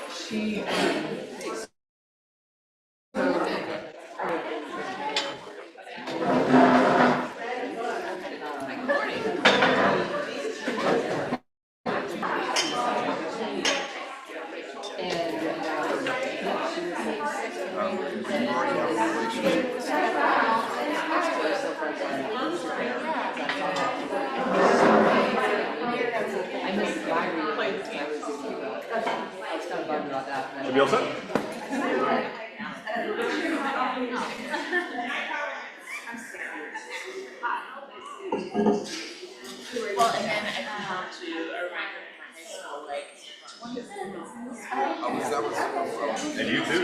She Should be all set? Well, and then I come home to a reminder from high school, like, And you too.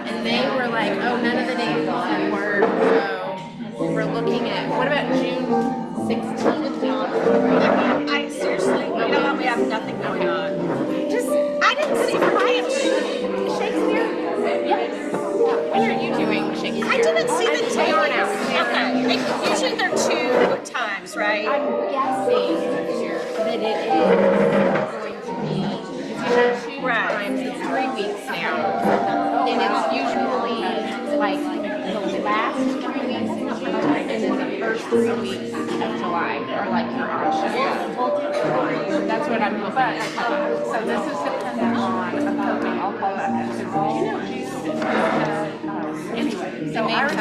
and they were like, oh, none of the days will work, so we're looking at, what about June 16th? I seriously, you know what, we have nothing going on. I didn't see Shakespeare. Yes. When are you doing Shakespeare? I didn't see the They are now. Okay. Usually they're 2 times, right? I'm guessing that it is going to be, because you have 2 times, it's 3 weeks now. And it's usually like the last 3 weeks of July and then the first 3 weeks of July are like your option. That's what I'm hoping. so this is dependent on I'll call that anyway. So I was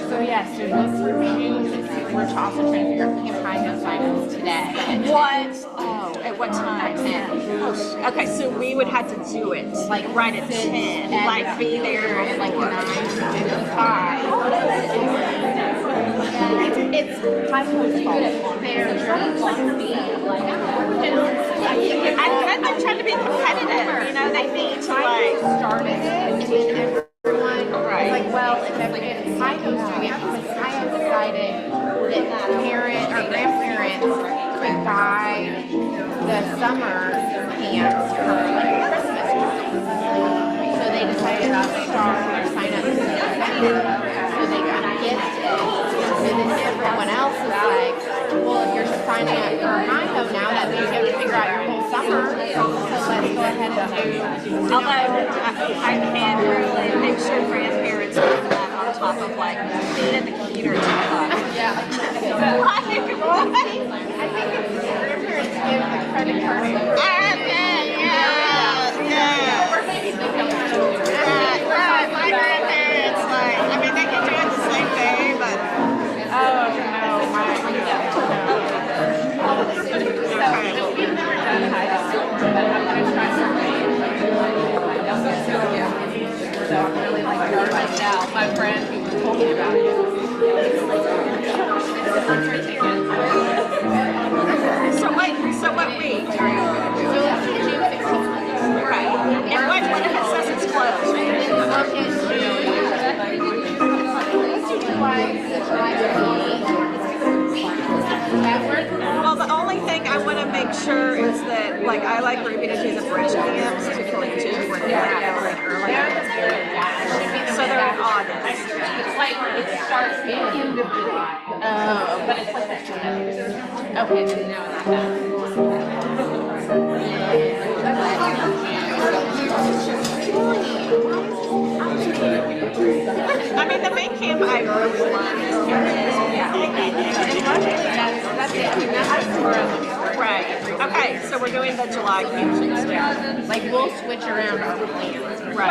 So yes, we look for June. We're also trying to figure out if we can find those items today. What? Oh, at what time? 10. Okay, so we would have to do it Like right at 10, like be there at like 9:55. It's I'm supposed to go to fair trying to be like I bet they're trying to be competitive. You know, they need to like started it and then everyone Right. was like, well, if Ohio's doing it, because Ohio decided that parent or grandparents could buy the summer camps for like Christmas or something. So they decided to start or sign up for the so they got gifted. So then everyone else was like, well, if you're signing Although I can't really make sure grandparents do that on top of like being in the computer TikTok. Yeah. What? I think it's grandparents give the credit card over. Yeah. Or maybe they don't know. Right. My grandparents, like, I mean, they can do it the same day, but. Oh no, mine. We've never done high school, but I'm gonna try something. So I'm really like nervous now. My friend who told me about it. So what week are you going to do? So it's June 16th. Right. And what if it says it's closed? Well, the only thing I want to make sure is that, like, I like Ruby to do the bridge camps to Collegiate where they're at earlier. So they're in August. It's like it starts in end of July. Oh, But it's like that. okay, then no, not that. I mean, the main camp I really love is That's it. I mean, that's more of right. Okay, so we're doing the July camp next week. like we'll switch around our plans. Right.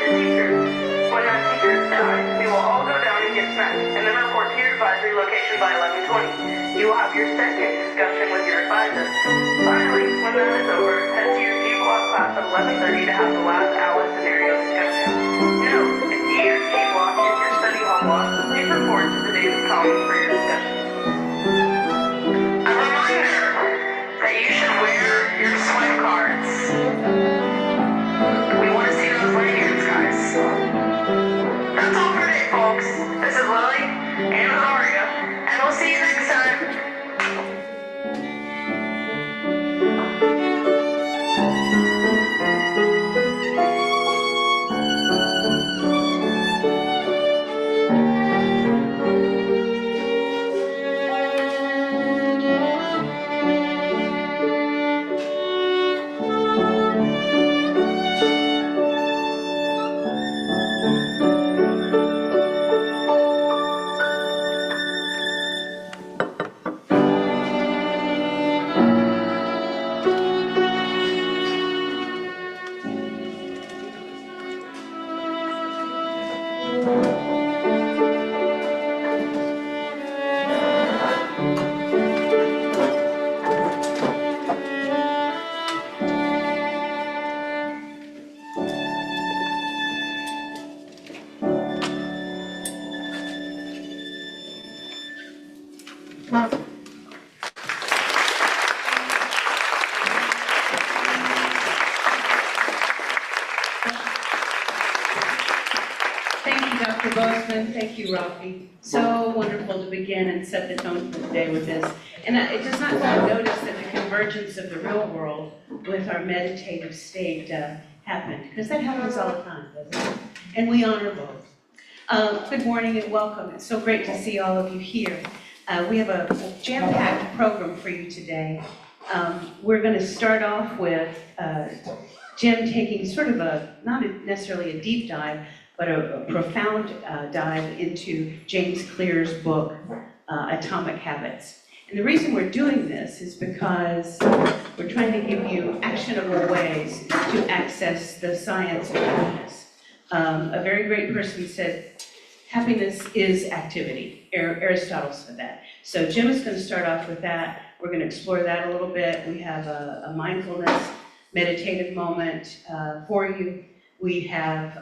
the teacher. When that teacher dies, we will all go down and get snacks, and then report to your advisory location by 11:20. You will have your second discussion with your advisor. Finally, when that is over, head to your G block class at 11:30 to have the last hour scenario discussion. Note, if your G block is your study hall block, please report to the Davis column for your discussion. A reminder that you should wear your swipe cards. We want to see those lanyards, guys. That's all for today, folks. This is Lily and Azaria, and we'll see you next time. Thank you, Dr. Bozeman. Thank you, Rafi. So wonderful to begin and set the tone for the day with this. And it does not go unnoticed that the convergence of the real world with our meditative state happened, because that happens all the time, doesn't it? And we honor both. Good morning and welcome. It's so great to see all of you here. We have a jam-packed program for you today. We're going to start off with Jim taking sort of not necessarily a deep dive, but a profound dive into James Clear's book, Atomic Habits. And the reason we're doing this is because we're trying to give you actionable ways to access the science of happiness. A very great person said, happiness is activity. Aristotle said that. So Jim is going to start off with that. We're going to explore that a little bit. We have a mindfulness meditative moment for you. We have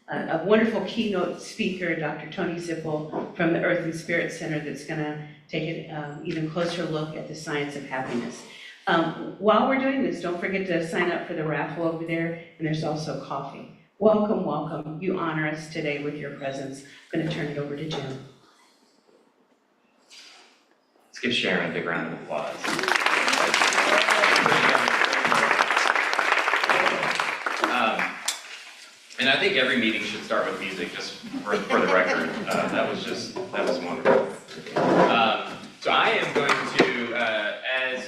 a wonderful keynote speaker, Dr. Tony Zippel from the Earth and Spirit Center, that's going to take an even closer look at the science of happiness. While we're doing this, don't forget to sign up for the raffle over there, and there's also coffee. Welcome, welcome. You honor us today with your presence. I'm going to turn it over to Jim. Let's give Sharon a big round of applause. And I think every meeting should start with music, just for the record. That was wonderful. So I am going to, as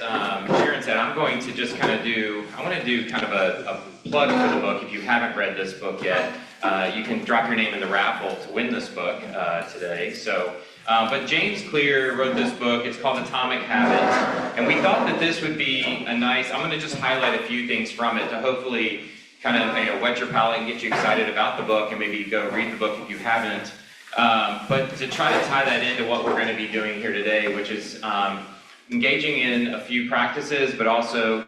Sharon said, I'm going to just kind of I want to do kind of a plug for the book. If you haven't read this book yet, you can drop your name in the raffle to win this book today. So, but James Clear wrote this book. It's called Atomic Habits. And we thought that this would be I'm going to just highlight a few things from it to hopefully kind of whet your palate and get you excited about the book, and maybe go read the book if you haven't. But to try to tie that into what we're going to be doing here today, which is engaging in a few practices, but also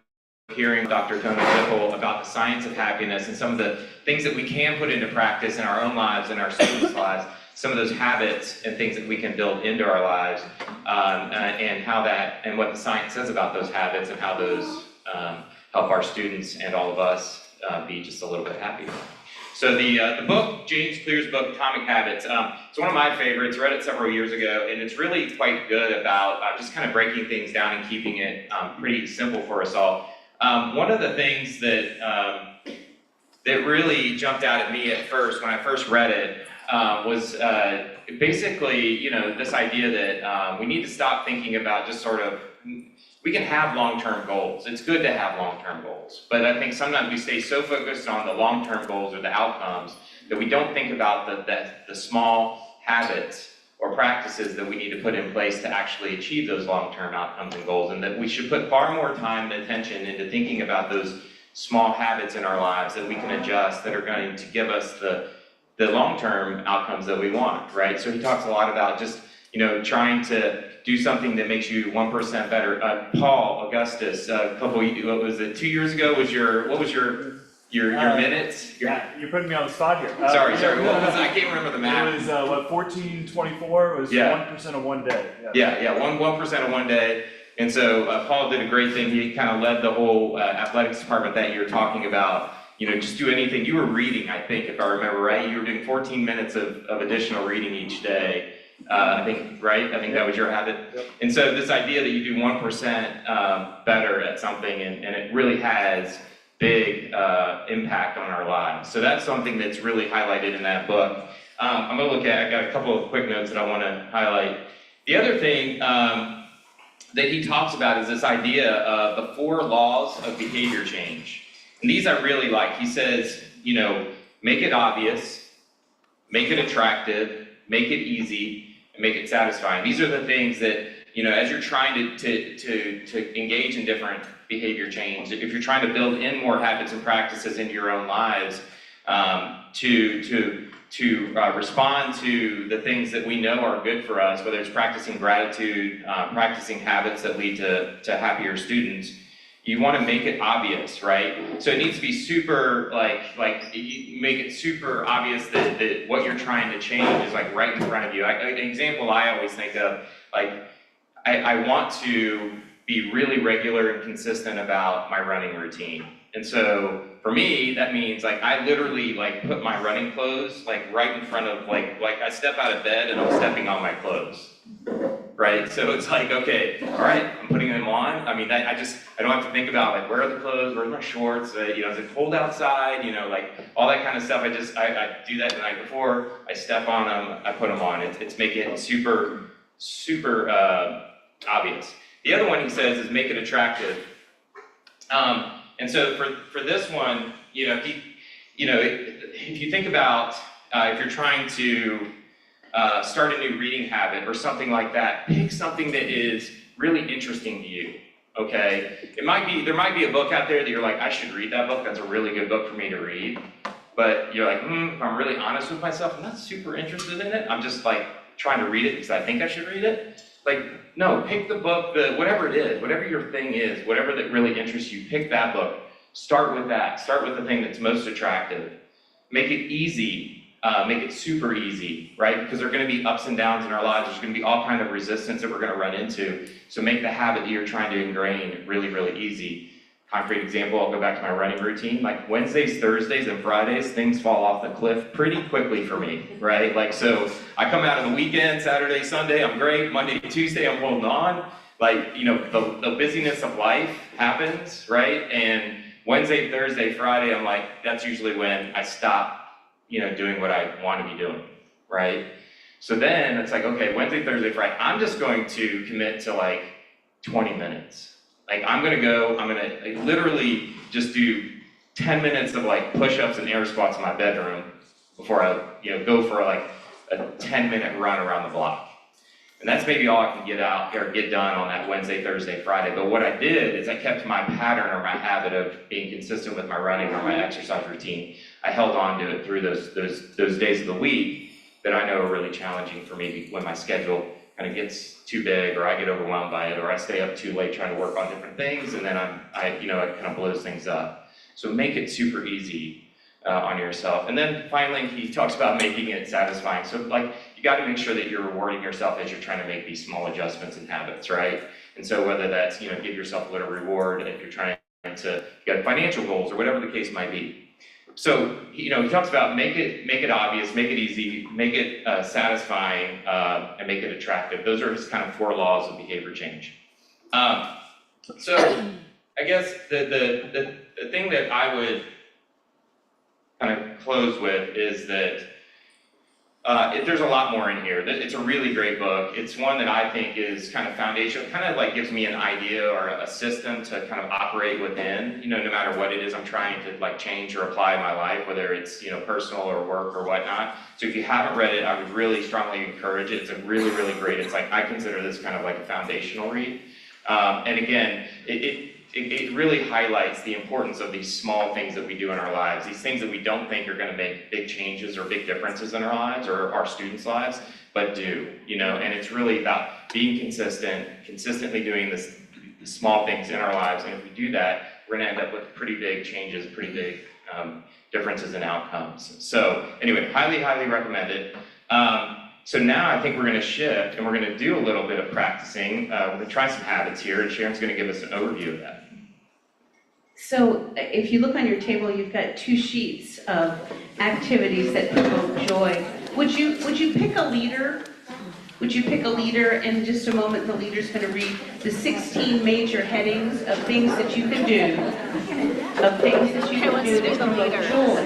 hearing Dr. Tony Zippel about the science of happiness and some of the things that we can put into practice in our own lives and our students' lives, some of those habits and things that we can build into our lives, and how that, and what the science says about those habits and how those help our students and all of us be just a little bit happier. So the book, James Clear's book, Atomic Habits, it's one of my favorites. Read it several years ago, and it's really quite good about just kind of breaking things down and keeping it pretty simple for us all. One of the things that really jumped out at me at first when I first read it was basically, this idea that we need to stop thinking about just sort of, we can have long-term goals. It's good to have long-term goals, but I think sometimes we stay so focused on the long-term goals or the outcomes that we don't think about the small habits or practices that we need to put in place to actually achieve those long-term outcomes and goals, and that we should put far more time and attention into thinking about those small habits in our lives that we can adjust that are going to give us the long-term outcomes that we want, right? So he talks a lot about just, trying to do something that makes you 1% better. Paul Augustus, what was it, 2 years ago, what was your minutes? You're putting me on the spot here. Sorry, what was it? I can't remember the math. It was, 1424, it was 1% of one day. Yeah, 1% of one day. And so Paul did a great thing. He kind of led the whole athletics department that year talking about, just do anything. You were reading, I think, if I remember right. You were doing 14 minutes of additional reading each day. I think, right? I think that was your habit. Yep. And so this idea that you do 1% better at something, and it really has big impact on our lives. So that's something that's really highlighted in that book. I'm gonna I got a couple of quick notes that I wanna highlight. The other thing that he talks about is this idea of the 4 laws of behavior change. And these I really like. He says, make it obvious, make it attractive, make it easy, and make it satisfying. These are the things that, as you're trying to engage in different behavior change, if you're trying to build in more habits and practices into your own lives, to respond to the things that we know are good for us, whether it's practicing gratitude, practicing habits that lead to happier students, you want to make it obvious, right? So it needs to be super, you make it super obvious that what you're trying to change is right in front of you. An example I always think of, I want to be really regular and consistent about my running routine. And so for me, that means I literally put my running clothes right in front of I step out of bed and I'm stepping on my clothes, right? So it's okay, all right, I'm putting them on. I mean, I don't have to think about where are the clothes, where's my shorts, is it cold outside, all that kind of stuff. I do that the night before, I step on them, I put them on. It's make it super, super obvious. The other one he says is make it attractive. And so for this one, if you think about if you're trying to start a new reading habit or something like that, pick something that is really interesting to you. Okay, there might be a book out there that you're I should read that book. That's a really good book for me to read. But you're if I'm really honest with myself, I'm not super interested in it. I'm just trying to read it because I think I should read it. No, pick the book, whatever it is, whatever your thing is, whatever that really interests you, pick that book. Start with that. Start with the thing that's most attractive. Make it easy. Make it super easy, right? Because there are going to be ups and downs in our lives. There's going to be all kind of resistance that we're going to run into. So make the habit that you're trying to ingrain really, really easy. Concrete example, I'll go back to my running routine. Wednesdays, Thursdays, and Fridays, things fall off the cliff pretty quickly for me, right? So I come out of the weekend, Saturday, Sunday, I'm great. Monday, Tuesday, I'm holding on. The busyness of life happens, right? And Wednesday, Thursday, Friday, I'm that's usually when I stop, doing what I want to be doing, right? So then it's okay, Wednesday, Thursday, Friday, I'm just going to commit to 20 minutes. I'm gonna literally just do 10 minutes of push-ups and air squats in my bedroom before I, go for a 10-minute run around the block. And that's maybe all I can get out or get done on that Wednesday, Thursday, Friday. But what I did is I kept my pattern or my habit of being consistent with my running or my exercise routine. I held on to it through those days of the week that I know are really challenging for me when my schedule kind of gets too big, or I get overwhelmed by it, or I stay up too late trying to work on different things, and then it kind of blows things up. So make it super easy on yourself. And then finally, he talks about making it satisfying. So you got to make sure that you're rewarding yourself as you're trying to make these small adjustments in habits, right? And so whether that's give yourself a little reward if you're trying to you got financial goals or whatever the case might be. So he talks about make it obvious, make it easy, make it satisfying, and make it attractive. Those are his kind of 4 laws of behavior change. So I guess the thing that I would kind of close with is that there's a lot more in here. It's a really great book. It's one that I think is kind of foundational, kind of gives me an idea or a system to kind of operate within, no matter what it is I'm trying to change or apply in my life, whether it's, personal or work or whatnot. So if you haven't read it, I would really strongly encourage it. It's a really, really great, I consider this kind of a foundational read. And again, it really highlights the importance of these small things that we do in our lives, these things that we don't think are gonna make big changes or big differences in our lives or our students' lives, but do, you know, and it's really about being consistent, consistently doing the small things in our lives, and if we do that, we're gonna end up with pretty big changes, pretty big differences in outcomes. So anyway, highly, highly recommended. So now I think we're gonna shift and we're gonna do a little bit of practicing. We're gonna try some habits here, and Sharon's gonna give us an overview of that. So if you look on your table, you've got 2 sheets of activities that promote joy. Would you pick a leader? Would you pick a leader? In just a moment, the leader's going to read the 16 major headings of things that you can do, to promote joy.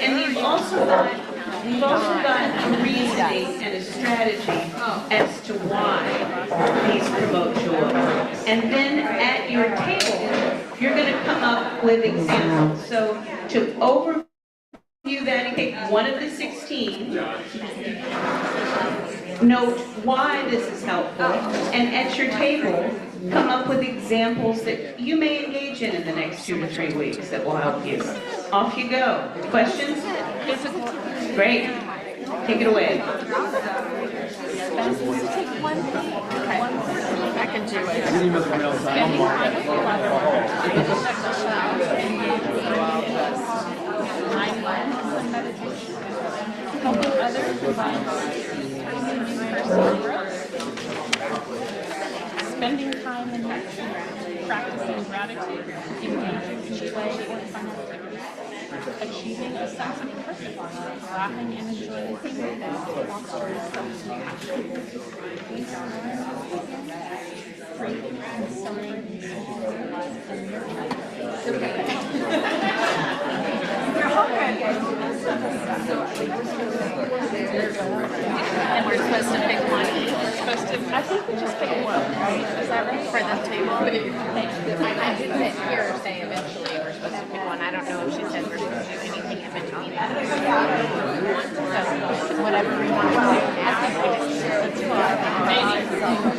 And we've also got a reasoning and a strategy as to why these promote joy. And then at your table, you're going to come up with examples. So to overview that, take one of the 16, note why this is helpful, and at your table, come up with examples that you may engage in the next 2 to 3 weeks that will help you. Off you go. Questions? Great. Take it away. I can do it. Helping others spending time in nature, practicing gratitude, engaging in play or fun activities, achieving a sense of purpose, laughing and enjoying creative, fostering self-compassion, creating and celebrating small lives and nurturing. And we're supposed to pick one each. I think we just pick one, right? Is that right? For the table? I did that here say eventually we're supposed to pick one. I don't know if she said we're supposed to do anything in between that. So whatever we want to do. I think we just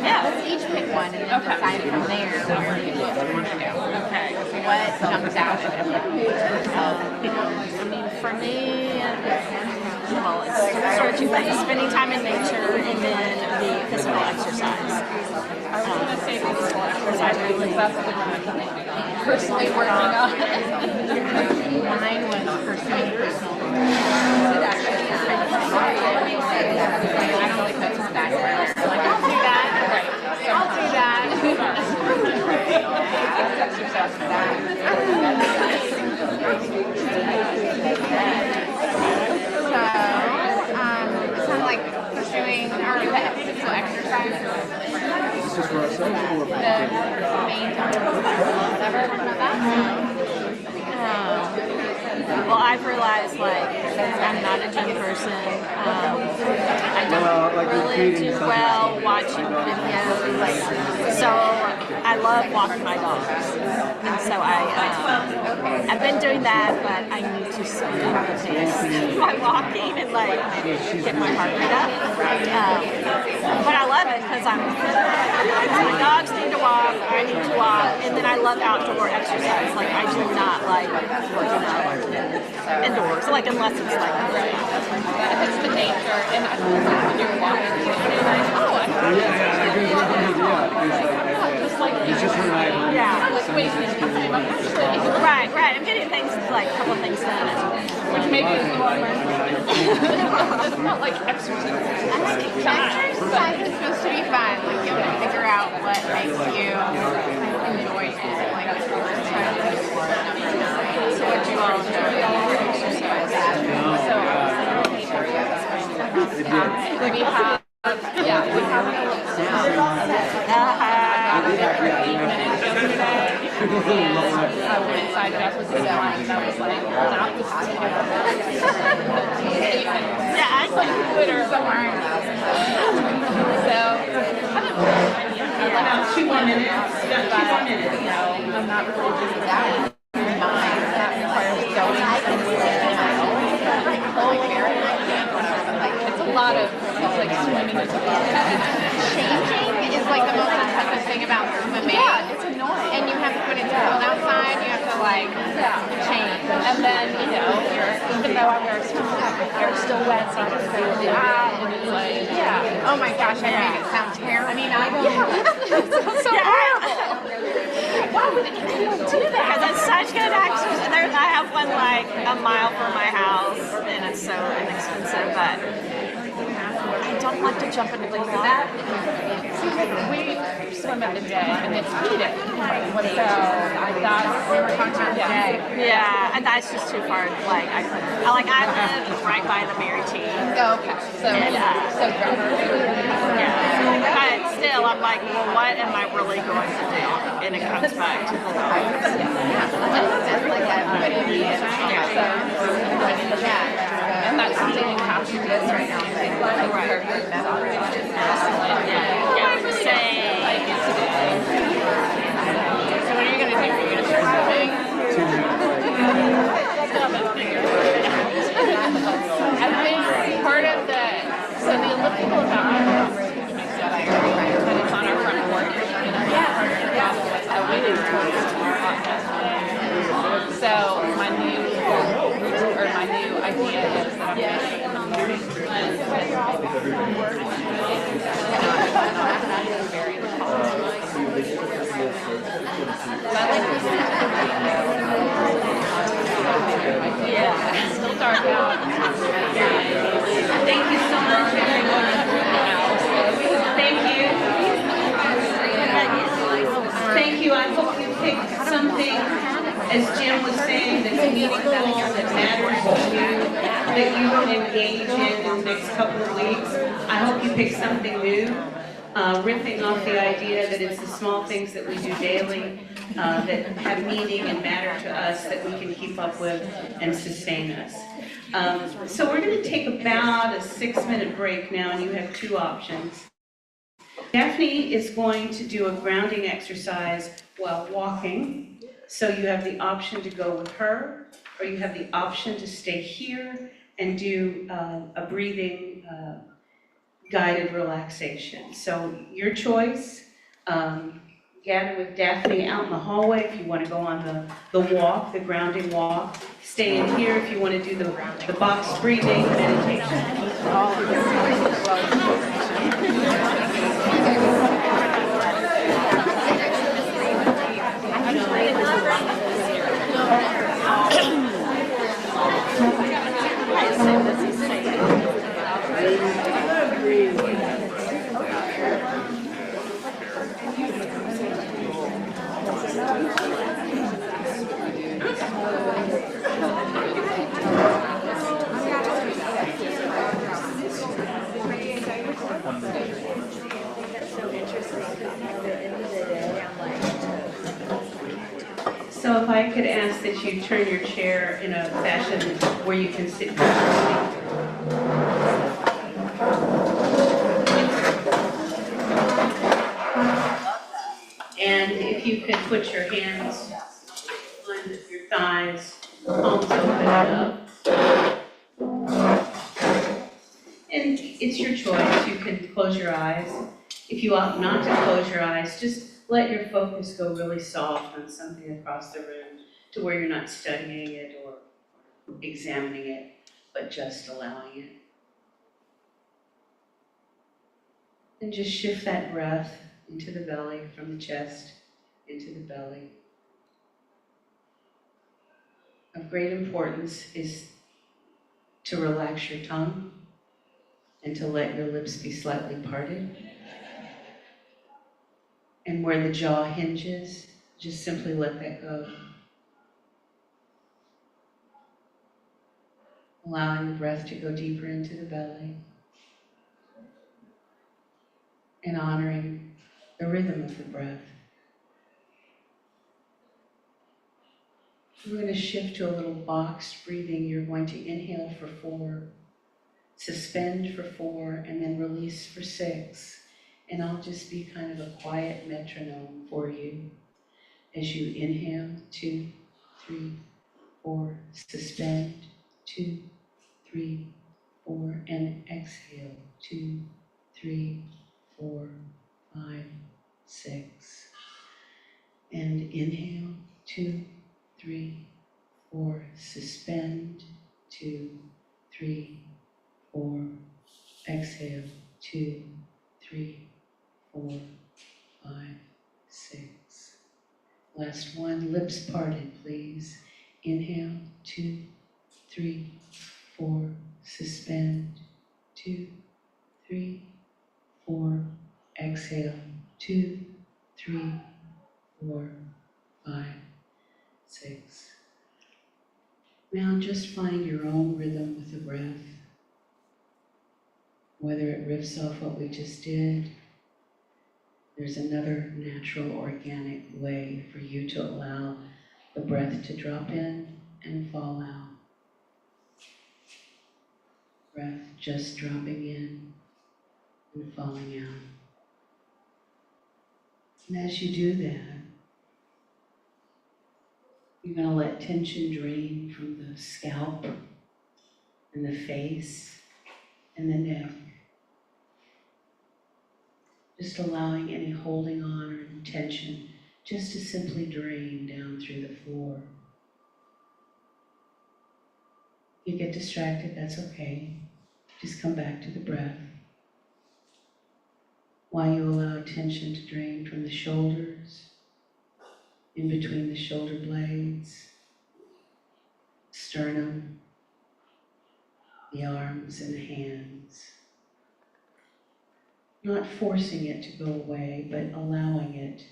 yeah, let's each pick one and then decide from there where we want to go. Okay. What jumps out at everyone? I mean, for me, well, it's sort of 2 things: spending time in nature and then the physical exercise. I was going to say physical exercise because that's what I'm personally working on. Mine was pursuing personal growth. I don't like that backwards. Like, I'll do that. Right. I'll do that. Exercise for that. So, kind of like pursuing our physical exercise. Just for ourselves or the main time. Well, I've realized, like, I'm not a gym person. I don't really do well watching videos. So I love walking my dogs. And so I've been doing that, but I need to speed up the pace by walking and, like, get my heart rate up. But I love it because my dogs need to walk, I need to walk, and then I love outdoor exercise. Like, I do not like working out indoors, like, unless it's like if it's the nature and when you're walking, right. I'm getting things, like, a couple of things done, which maybe is more it's not like exercise. Exercise is supposed to be fun. Like, you have to figure out what makes you enjoy it. Like, so what you all do exercise. So we have I went inside and I was excited. I was like, yeah, I like Twitter somewhere. So, About 2 more minutes. About 2 more minutes. I'm not really doing that. That requires going it's a lot of like swimming. Changing is like the most impressive thing about swimming. Yeah, it's annoying. And you have to put And then, you know, even though I wear a sweater, my hair's still wet, so I have to go with that. And it's like, yeah. Oh my gosh, I made it sound terrible. I mean, I don't. It sounds so horrible. Why would anyone do that? Because it's such good exercise. I have one like a mile from my house, and it's so inexpensive, but I don't like to jump into the water. We swim every day, and it's heated. So I thought we were talking about today. Yeah, and that's just too far. Like I live right by the Marity. Okay. So, Yeah, but still, I'm like, well, what am I really going to do? And it comes back to the water. And that's something in capture is right now. Yeah, I would say. So what are you going to do? Are you going to start swimming? I think part of so the elliptical is not on our front porch, but it's on our front porch. So we didn't So my new idea is that I'm going yeah, it's still dark out. Thank you so much, everyone. Thank you. Thank you. I hope you picked something, as Jim was saying, that's meaningful, that matters to you, that you will engage in the next couple of weeks. I hope you pick something new, riffing off the idea that it's the small things that we do daily that have meaning and matter to us that we can keep up with and sustain us. So we're going to take about a 6-minute break now, and you have two options. Daphne is going to do a grounding exercise while walking. So you have the option to go with her, or you have the option to stay here and do a breathing guided relaxation. So your choice. Gather with Daphne out in the hallway if you want to go on the walk, the grounding walk. Stay in here if you want to do the box breathing meditation. So if I could ask that you turn your chair in a fashion where you can sit comfortably. And if you could put your hands on your thighs, palms open up. And it's your choice, you can close your eyes. If you opt not to close your eyes, just let your focus go really soft on something across the room to where you're not studying it or examining it, but just allowing it. And just shift that breath into the belly, from the chest into the belly. Of great importance is to relax your tongue and to let your lips be slightly parted. And where the jaw hinges, just simply let that go. Allowing the breath to go deeper into the belly. And honoring the rhythm of the breath. We're going to shift to a little boxed breathing. You're going to inhale for 4, suspend for 4, and then release for 6. And I'll just be kind of a quiet metronome for you. As you inhale, 2, 3, 4, suspend, 2, 3, 4, and exhale, 2, 3, 4, 5, 6. And inhale, 2, 3, 4, suspend, 2, 3, 4, exhale, 2, 3, 4, 5, 6. Last one, lips parted, please. Inhale, 2, 3, 4, suspend, 2, 3, 4, exhale, 2, 3, 4, 5, 6. Now just find your own rhythm with the breath, whether it riffs off what we just did. There's another natural, organic way for you to allow the breath to drop in and fall out. Breath just dropping in and falling out. And as you do that, you're going to let tension drain from the scalp and the face and the neck. Just allowing any holding on or tension just to simply drain down through the floor. If you get distracted, that's okay. Just come back to the breath. While you allow tension to drain from the shoulders, in between the shoulder blades, sternum, the arms and the hands. Not forcing it to go away, but allowing it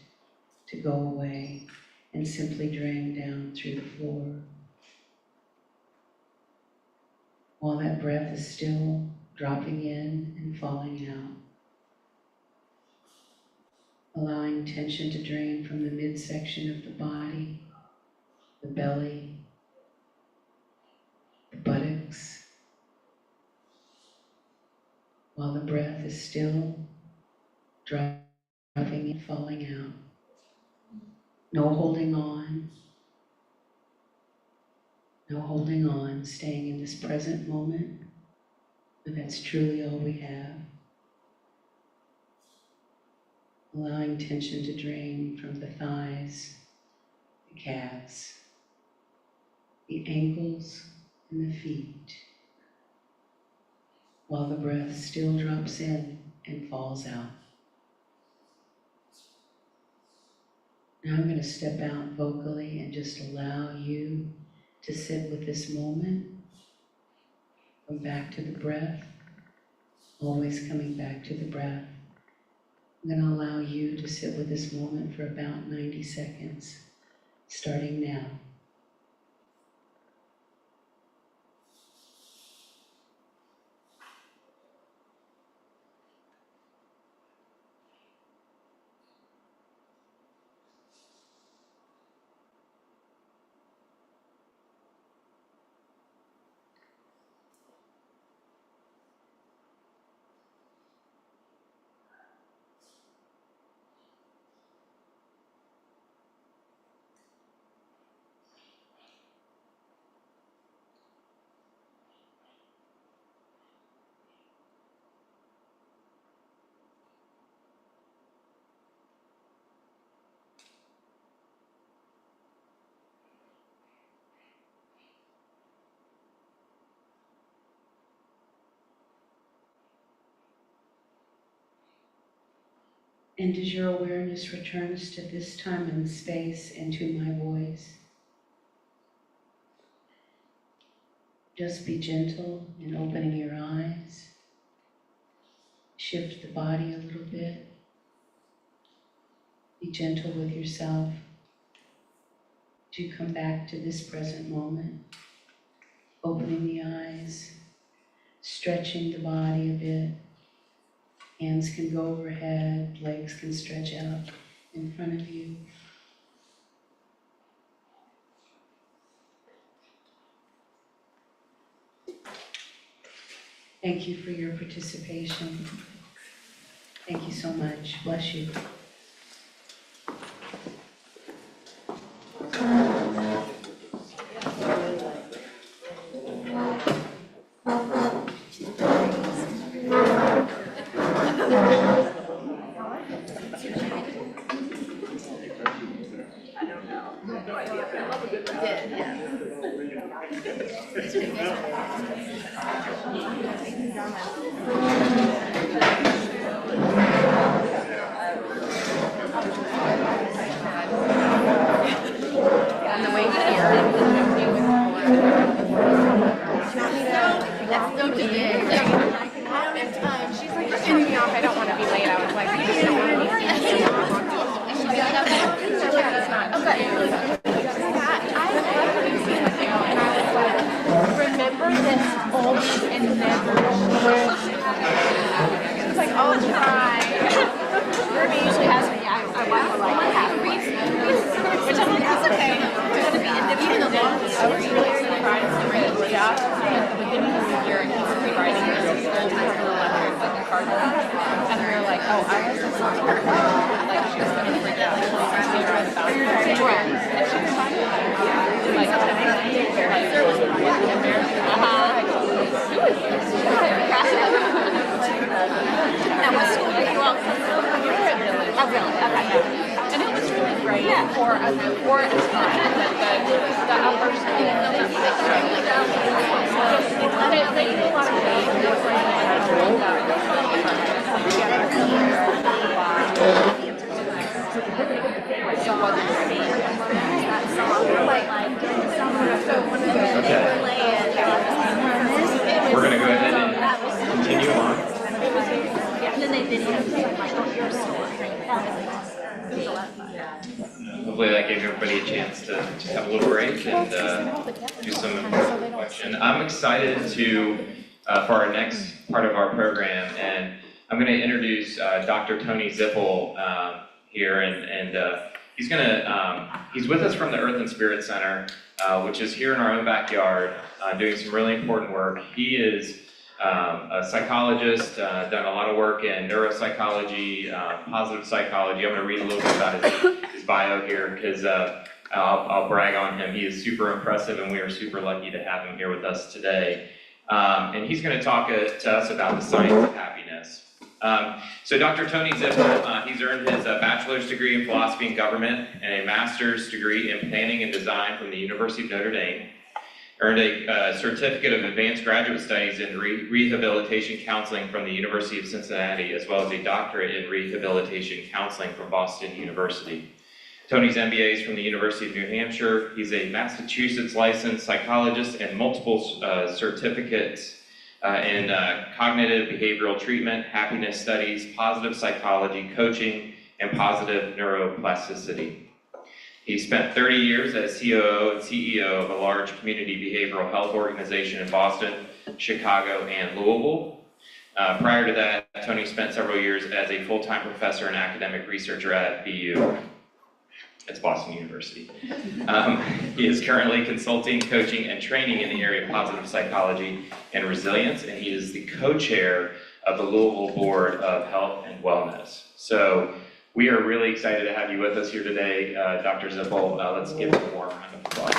to go away and simply drain down through the floor. While that breath is still dropping in and falling out. Allowing tension to drain from the midsection of the body, the belly, the buttocks, while the breath is still dropping and falling out. No holding on, no holding on, staying in this present moment, but that's truly all we have. Allowing tension to drain from the thighs, the calves, the ankles, and the feet, while the breath still drops in and falls out. Now I'm going to step out vocally and just allow you to sit with this moment. Come back to the breath, always coming back to the breath. I'm going to allow you to sit with this moment for about 90 seconds, starting now. And as your awareness returns to this time and space and to my voice, just be gentle in opening your eyes. Shift the body a little bit. Be gentle with yourself. As you come back to this present moment, opening the eyes, stretching the body a bit. Hands can go overhead, legs can stretch out in front of you. Thank you for your participation. Thank you so much. Bless you. I don't know. No idea, but I love a good breath. Yeah. On the way here, that's so big. I don't have time. She's like, you're turning me off. I don't want to be late. I was like, you just don't want to be late. And she's like, okay, it's not. Okay. I love you seeing the video, and I was like, remember this old and never. It's like, I'll try. Ruby usually has me. I want to like have Reese, which I'm like, that's okay. Even the long story, I was really surprised to read just at the beginning of the year, and he was rewriting this old title letters, like a card. And we were like, oh, I was just like, she was going to freak out. Like, she was about to cry. And she was fine with it. Like, there was one in there. Who is this? That was really well. Oh, really? Okay. And it was really great for a time that the upper school, they do a lot of We're going to go ahead and continue on. And then they did like your story. Hopefully that gave everybody a chance to just have a little break and do some reflection. I'm excited to for our next part of our program, and I'm going to introduce Dr. Tony Zippel here, and he's with us from the Earth and Spirit Center, which is here in our own backyard, doing some really important work. He is a psychologist, done a lot of work in neuropsychology, positive psychology. I'm going to read a little bit about his bio here because I'll brag on him. He is super impressive, and we are super lucky to have him here with us today. And he's going to talk to us about the science of happiness. So Dr. Tony Zippel, he's earned his bachelor's degree in philosophy and government and a master's degree in planning and design from the University of Notre Dame. Earned a certificate of advanced graduate studies in rehabilitation counseling from the University of Cincinnati, as well as a doctorate in rehabilitation counseling from Boston University. Tony's MBA is from the University of New Hampshire. He's a Massachusetts licensed psychologist and multiple certificates in cognitive behavioral treatment, happiness studies, positive psychology, coaching, and positive neuroplasticity. He spent 30 years as COO and CEO of a large community behavioral health organization in Boston, Chicago, and Louisville. Prior to that, Tony spent several years as a full-time professor and academic researcher at BU. It's Boston University. He is currently consulting, coaching, and training in the area of positive psychology and resilience, and he is the co-chair of the Louisville Board of Health and Wellness. So we are really excited to have you with us here today, Dr. Zippel. Let's give him a warm round of applause.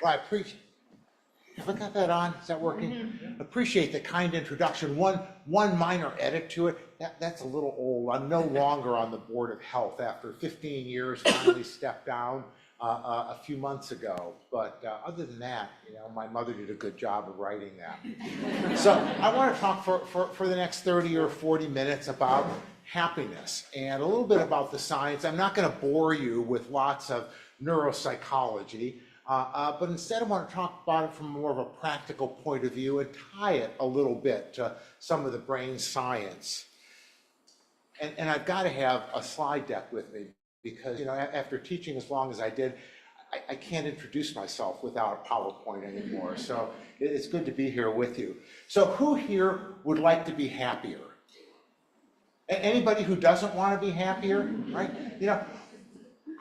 Well, I appreciate. Have I got that on? Is that working? Mm-hmm. Appreciate the kind introduction. One minor edit to it. That's a little old. I'm no longer on the Board of Health after 15 years. Finally stepped down a few months ago. But other than that, my mother did a good job of writing that. So I want to talk for the next 30 or 40 minutes about happiness and a little bit about the science. I'm not going to bore you with lots of neuropsychology. But instead I want to talk about it from more of a practical point of view and tie it a little bit to some of the brain science. And I've got to have a slide deck with me because, after teaching as long as I did, I can't introduce myself without a PowerPoint anymore. So it's good to be here with you. So who here would like to be happier? Anybody who doesn't want to be happier, right?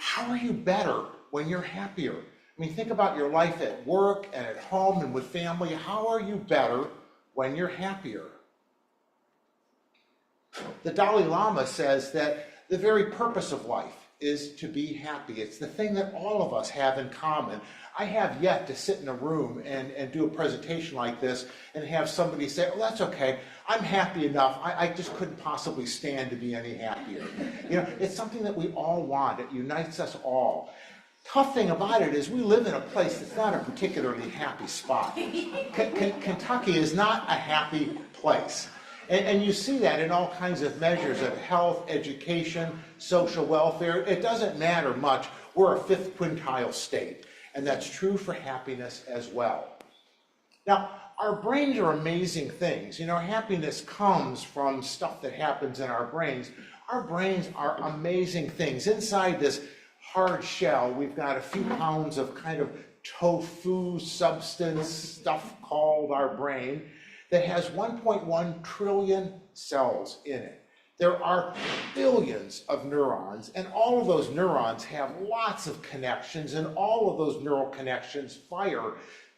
How are you better when you're happier? I mean, think about your life at work and at home and with family. How are you better when you're happier? The Dalai Lama says that the very purpose of life is to be happy. It's the thing that all of us have in common. I have yet to sit in a room and do a presentation like this and have somebody say, oh, that's okay, I'm happy enough, I just couldn't possibly stand to be any happier. You know, it's something that we all want. It unites us all. Tough thing about it is we live in a place that's not a particularly happy spot. Kentucky is not a happy place. And you see that in all kinds of measures of health, education, social welfare. It doesn't matter much. We're a fifth quintile state, and that's true for happiness as well. Now, our brains are amazing things. You know, happiness comes from stuff that happens in our brains. Our brains are amazing things. Inside this hard shell, we've got a few pounds of kind of tofu substance stuff called our brain that has 1.1 trillion cells in it. There are billions of neurons, and all of those neurons have lots of connections, and all of those neural connections fire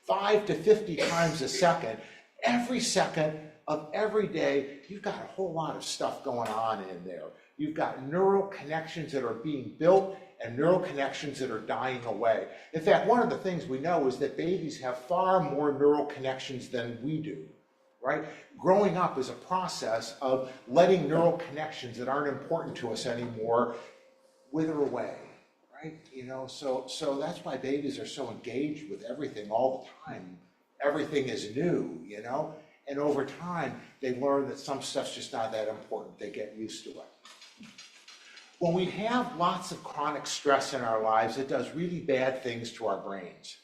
5 to 50 times a second. Every second of every day, you've got a whole lot of stuff going on in there. You've got neural connections that are being built and neural connections that are dying away. In fact, one of the things we know is that babies have far more neural connections than we do. Right? Growing up is a process of letting neural connections that aren't important to us anymore wither away, right? You know, so that's why babies are so engaged with everything all the time. Everything is new, you know? And over time, they learn that some stuff's just not that important. They get used to it. When we have lots of chronic stress in our lives, it does really bad things to our brains.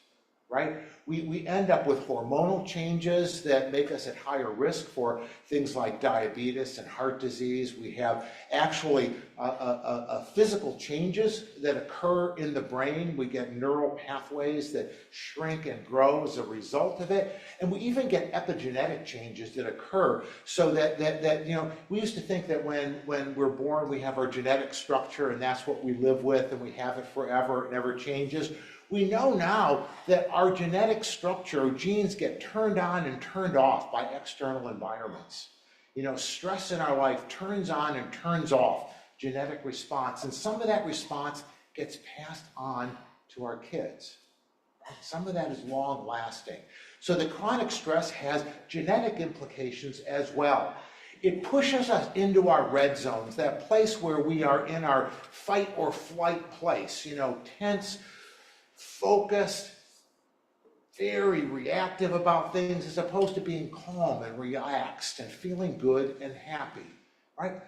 Right? We end up with hormonal changes that make us at higher risk for things like diabetes and heart disease. We have actually physical changes that occur in the brain. We get neural pathways that shrink and grow as a result of it. And we even get epigenetic changes that occur so that you know, we used to think that when we're born, we have our genetic structure and that's what we live with and we have it forever, it never changes. We know now that our genetic structure, genes get turned on and turned off by external environments. You know, stress in our life turns on and turns off genetic response, and some of that response gets passed on to our kids. Some of that is long lasting. So the chronic stress has genetic implications as well. It pushes us into our red zones, that place where we are in our fight or flight place, you know, tense, focused, very reactive about things as opposed to being calm and relaxed and feeling good and happy, right?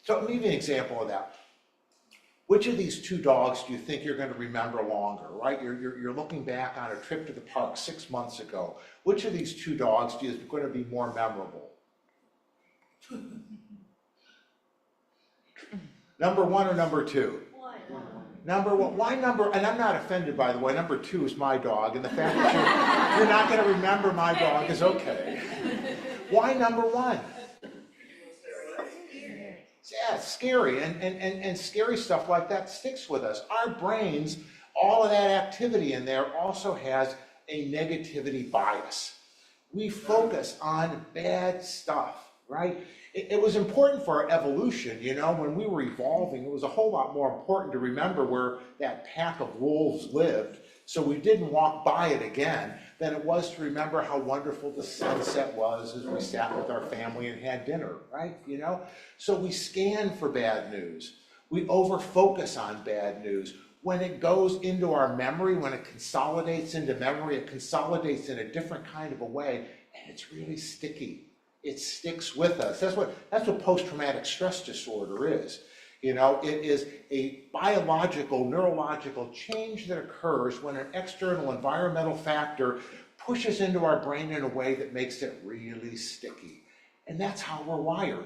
So let me give you an example of that. Which of these two dogs do you think you're going to remember longer, right? You're looking back on a trip to the park 6 months ago. Which of these two dogs do you think is going to be more memorable? Number one or number two? Number one. Why number, and I'm not offended by the way, number two is my dog, and the fact that you're not going to remember my dog is okay. Why number one? Yeah, it's scary, and scary stuff like that sticks with us. Our brains, all of that activity in there also has a negativity bias. We focus on bad stuff, right? It was important for our evolution, you know, when we were evolving, it was a whole lot more important to remember where that pack of wolves lived, so we didn't walk by it again, than it was to remember how wonderful the sunset was as we sat with our family and had dinner, right? You know, so we scan for bad news. We over-focus on bad news. When it goes into our memory, when it consolidates into memory, it consolidates in a different kind of a way, and it's really sticky. It sticks with us. That's what post-traumatic stress disorder is. You know, it is a biological, neurological change that occurs when an external environmental factor pushes into our brain in a way that makes it really sticky. And that's how we're wired.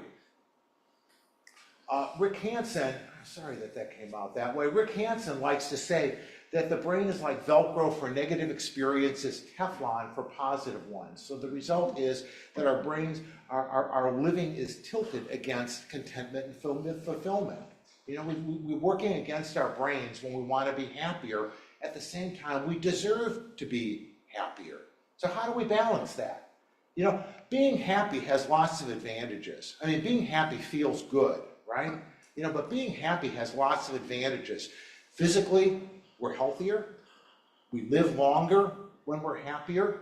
Rick Hansen, I'm sorry that came out that way. Rick Hansen likes to say that the brain is like Velcro for negative experiences, Teflon for positive ones. So the result is that our brains, our living is tilted against contentment and fulfillment. You know, we're working against our brains when we want to be happier. At the same time, we deserve to be happier. So how do we balance that? You know, being happy has lots of advantages. I mean, being happy feels good, right? But being happy has lots of advantages. Physically, we're healthier. We live longer when we're happier.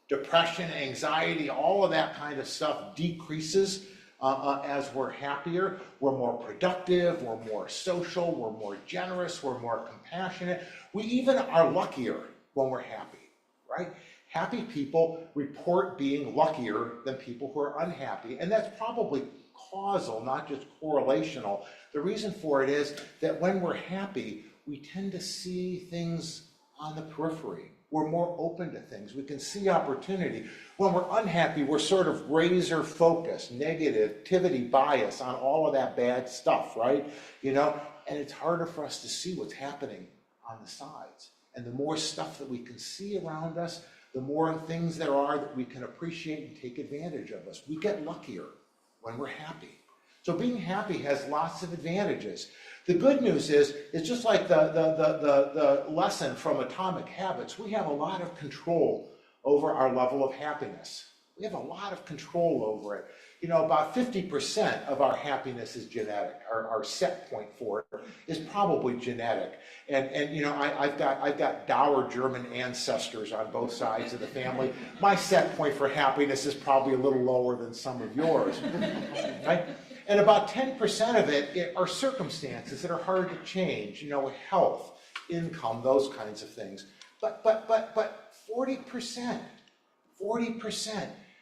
Depression, anxiety, all of that kind of stuff decreases as we're happier. We're more productive, we're more social, we're more generous, we're more compassionate. We even are luckier when we're happy, right? Happy people report being luckier than people who are unhappy, and that's probably causal, not just correlational. The reason for it is that when we're happy, we tend to see things on the periphery. We're more open to things. We can see opportunity. When we're unhappy, we're sort of razor focused, negativity bias on all of that bad stuff, right? And it's harder for us to see what's happening on the sides. And the more stuff that we can see around us, the more things there are that we can appreciate and take advantage of us. We get luckier when we're happy. So being happy has lots of advantages. The good news is, it's just like the lesson from Atomic Habits. We have a lot of control over our level of happiness. We have a lot of control over it. About 50% of our happiness is genetic. Our set point for it is probably genetic. And I've got dour German ancestors on both sides of the family. My set point for happiness is probably a little lower than some of yours, right? And about 10% of it are circumstances that are hard to change, health, income, those kinds of things. But 40%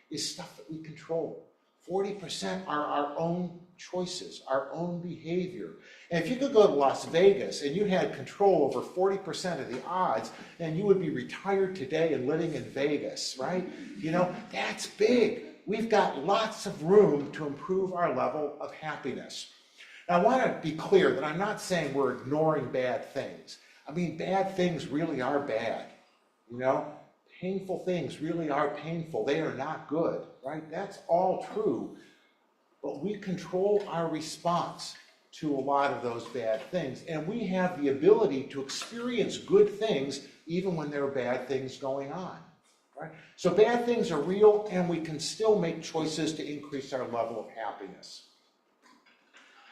is stuff that we control. 40% are our own choices, our own behavior. And if you could go to Las Vegas and you had control over 40% of the odds, then you would be retired today and living in Vegas, right? That's big. We've got lots of room to improve our level of happiness. Now, I want to be clear that I'm not saying we're ignoring bad things. I mean, bad things really are bad. Painful things really are painful. They are not good, right? That's all true. But we control our response to a lot of those bad things. And we have the ability to experience good things even when there are bad things going on. Right? So bad things are real, and we can still make choices to increase our level of happiness.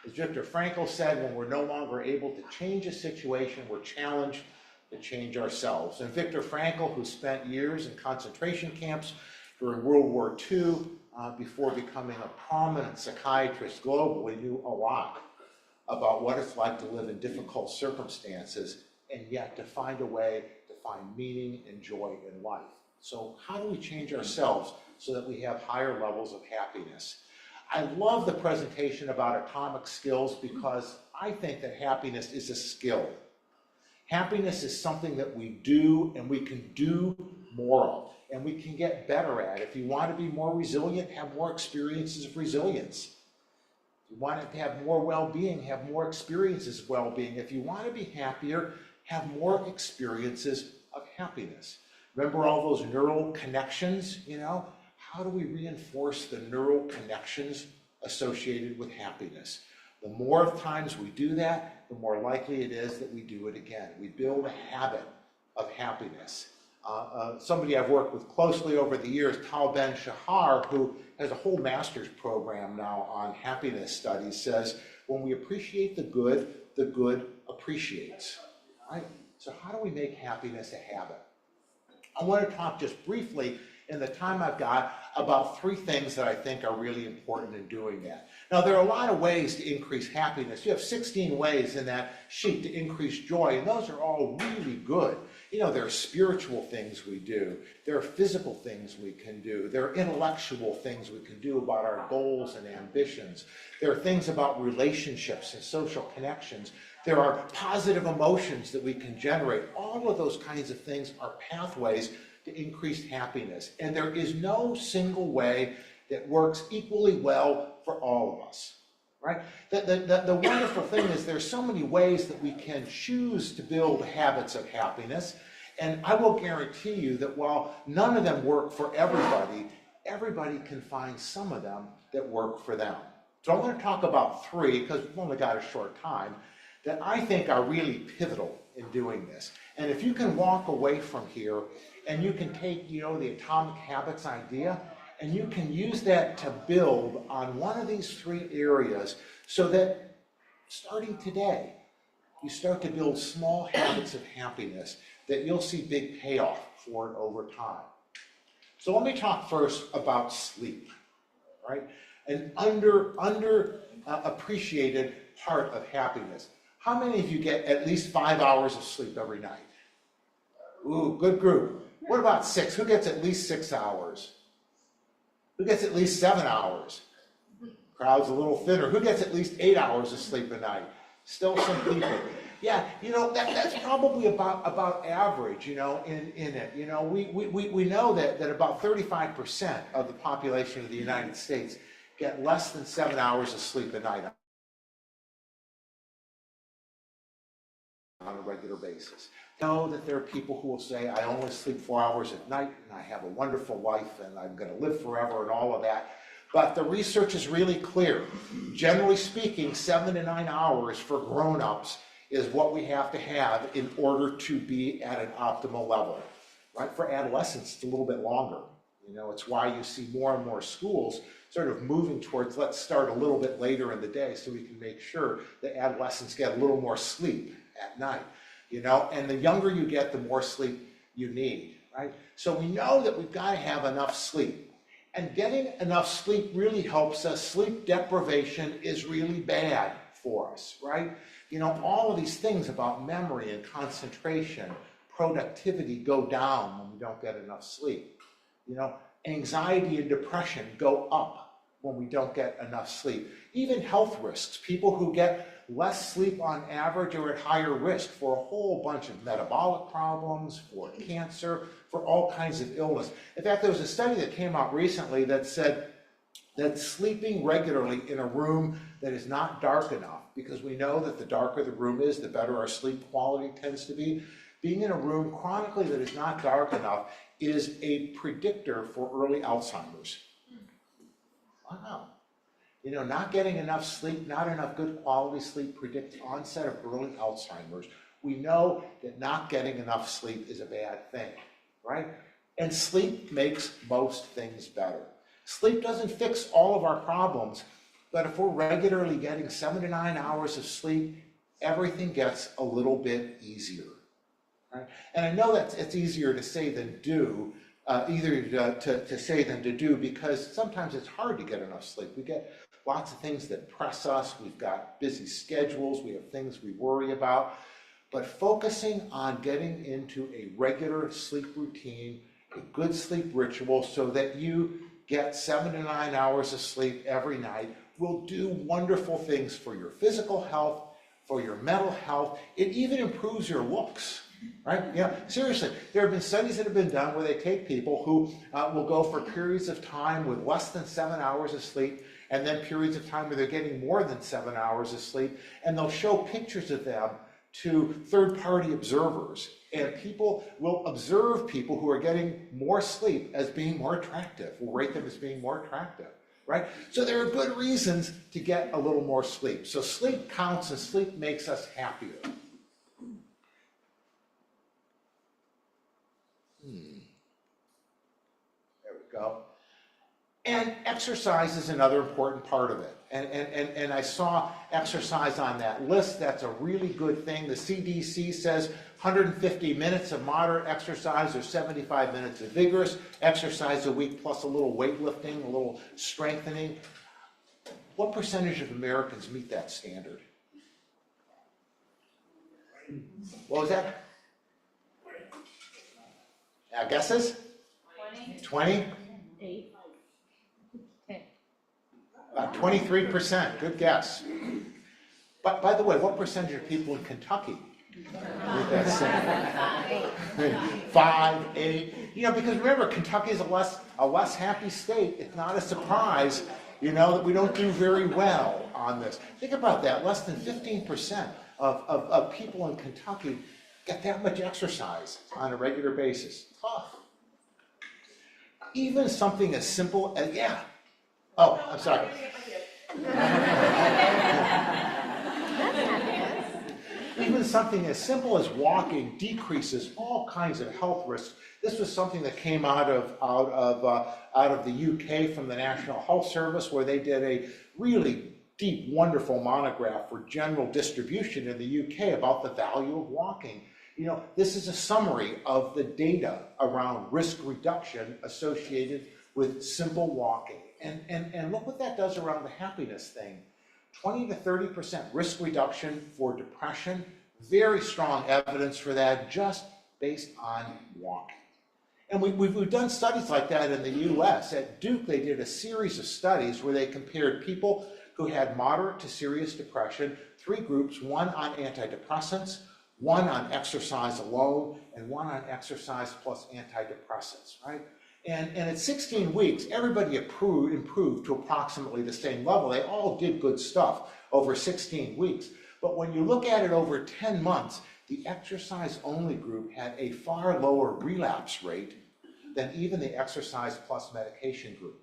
As Viktor Frankl said, when we're no longer able to change a situation, we're challenged to change ourselves. And Viktor Frankl, who spent years in concentration camps during World War II, before becoming a prominent psychiatrist globally, knew a lot about what it's like to live in difficult circumstances and yet to find a way to find meaning and joy in life. So how do we change ourselves so that we have higher levels of happiness? I love the presentation about atomic skills because I think that happiness is a skill. Happiness is something that we do and we can do more of, and we can get better at. If you want to be more resilient, have more experiences of resilience. If you want to have more well-being, have more experiences of well-being. If you want to be happier, have more experiences of happiness. Remember all those neural connections, How do we reinforce the neural connections associated with happiness? The more times we do that, the more likely it is that we do it again. We build a habit of happiness. Somebody I've worked with closely over the years, Tal Ben-Shahar, who has a whole master's program now on happiness studies, says, when we appreciate the good appreciates, right? So how do we make happiness a habit? I want to talk just briefly in the time I've got about 3 things that I think are really important in doing that. Now, there are a lot of ways to increase happiness. You have 16 ways in that sheet to increase joy, and those are all really good. There are spiritual things we do. There are physical things we can do. There are intellectual things we can do about our goals and ambitions. There are things about relationships and social connections. There are positive emotions that we can generate. All of those kinds of things are pathways to increased happiness. And there is no single way that works equally well for all of us, right? The wonderful thing is there's so many ways that we can choose to build habits of happiness. And I will guarantee you that while none of them work for everybody, everybody can find some of them that work for them. So I want to talk about 3, because we've only got a short time, that I think are really pivotal in doing this. And if you can walk away from here and you can take, the Atomic Habits idea, and you can use that to build on one of these 3 areas so that starting today, you start to build small habits of happiness that you'll see big payoff for it over time. So let me talk first about sleep, right? An appreciated part of happiness. How many of you get at least 5 hours of sleep every night? Ooh, good group. What about 6? Who gets at least 6 hours? Who gets at least 7 hours? Crowd's a little thinner. Who gets at least 8 hours of sleep a night? Still some people. Yeah, you know, that's probably about average, you know, in it. You know, we know that about 35% of the population of the United States get less than 7 hours of sleep a night on a regular basis. Know that there are people who will say, I only sleep 4 hours at night and I have a wonderful life and I'm going to live forever and all of that. But the research is really clear. Generally speaking, 7 to 9 hours for grown-ups is what we have to have in order to be at an optimal level. Right? For adolescents, it's a little bit longer. You know, it's why you see more and more schools sort of moving towards, let's start a little bit later in the day so we can make sure that adolescents get a little more sleep at night. You know, and the younger you get, the more sleep you need, right? So we know that we've got to have enough sleep. And getting enough sleep really helps us. Sleep deprivation is really bad for us, right? You know, all of these things about memory and concentration, productivity go down when we don't get enough sleep. You know, anxiety and depression go up when we don't get enough sleep. Even health risks, people who get less sleep on average are at higher risk for a whole bunch of metabolic problems, for cancer, for all kinds of illness. In fact, there was a study that came out recently that said that sleeping regularly in a room that is not dark enough, because we know that the darker the room is, the better our sleep quality tends to be. Being in a room chronically that is not dark enough is a predictor for early Alzheimer's. Wow. You know, not getting enough sleep, not enough good quality sleep predicts onset of early Alzheimer's. We know that not getting enough sleep is a bad thing, right? And sleep makes most things better. Sleep doesn't fix all of our problems, but if we're regularly getting 7 to 9 hours of sleep, everything gets a little bit easier, right? And I know that it's easier to say than do, to say than to do, because sometimes it's hard to get enough sleep. We get lots of things that press us. We've got busy schedules. We have things we worry about. But focusing on getting into a regular sleep routine, a good sleep ritual, so that you get 7 to 9 hours of sleep every night will do wonderful things for your physical health, for your mental health. It even improves your looks. Right? Yeah, seriously, there have been studies that have been done where they take people who will go for periods of time with less than 7 hours of sleep, and then periods of time where they're getting more than 7 hours of sleep, and they'll show pictures of them to third-party observers. And people will observe people who are getting more sleep as being more attractive, will rate them as being more attractive, right? So there are good reasons to get a little more sleep. So sleep counts, and sleep makes us happier. There we go. And exercise is another important part of it. And I saw exercise on that list. That's a really good thing. The CDC says 150 minutes of moderate exercise or 75 minutes of vigorous exercise a week, plus a little weightlifting, a little strengthening. What percentage of Americans meet that standard? What was that? Guesses? 20? 8. 10. 23%, good guess. But by the way, what percentage of people in Kentucky meet that standard? 5, 8. You know, because remember, Kentucky is a less happy state. It's not a surprise, you know, that we don't do very well on this. Think about that. Less than 15% of people in Kentucky get that much exercise on a regular basis. Tough. Even something as simple as, oh, I'm sorry. Even something as simple as walking decreases all kinds of health risks. This was something that came out of the UK from the National Health Service, where they did a really deep, wonderful monograph for general distribution in the UK about the value of walking. You know, this is a summary of the data around risk reduction associated with simple walking. And look what that does around the happiness thing. 20 to 30% risk reduction for depression. Very strong evidence for that just based on walking. And we've done studies like that in the US. At Duke, they did a series of studies where they compared people who had moderate to serious depression, 3 groups, one on antidepressants, one on exercise alone, and one on exercise plus antidepressants, right? And at 16 weeks, everybody improved to approximately the same level. They all did good stuff over 16 weeks. But when you look at it over 10 months, the exercise-only group had a far lower relapse rate than even the exercise plus medication group.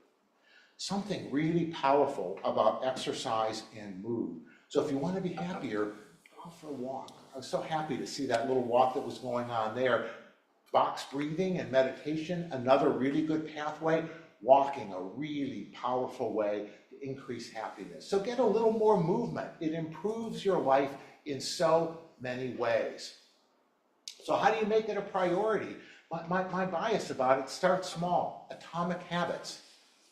Something really powerful about exercise and mood. So if you want to be happier, go for a walk. I was so happy to see that little walk that was going on there. Box breathing and meditation, another really good pathway. Walking, a really powerful way to increase happiness. So get a little more movement. It improves your life in so many ways. So how do you make it a priority? My bias about it, start small, atomic habits,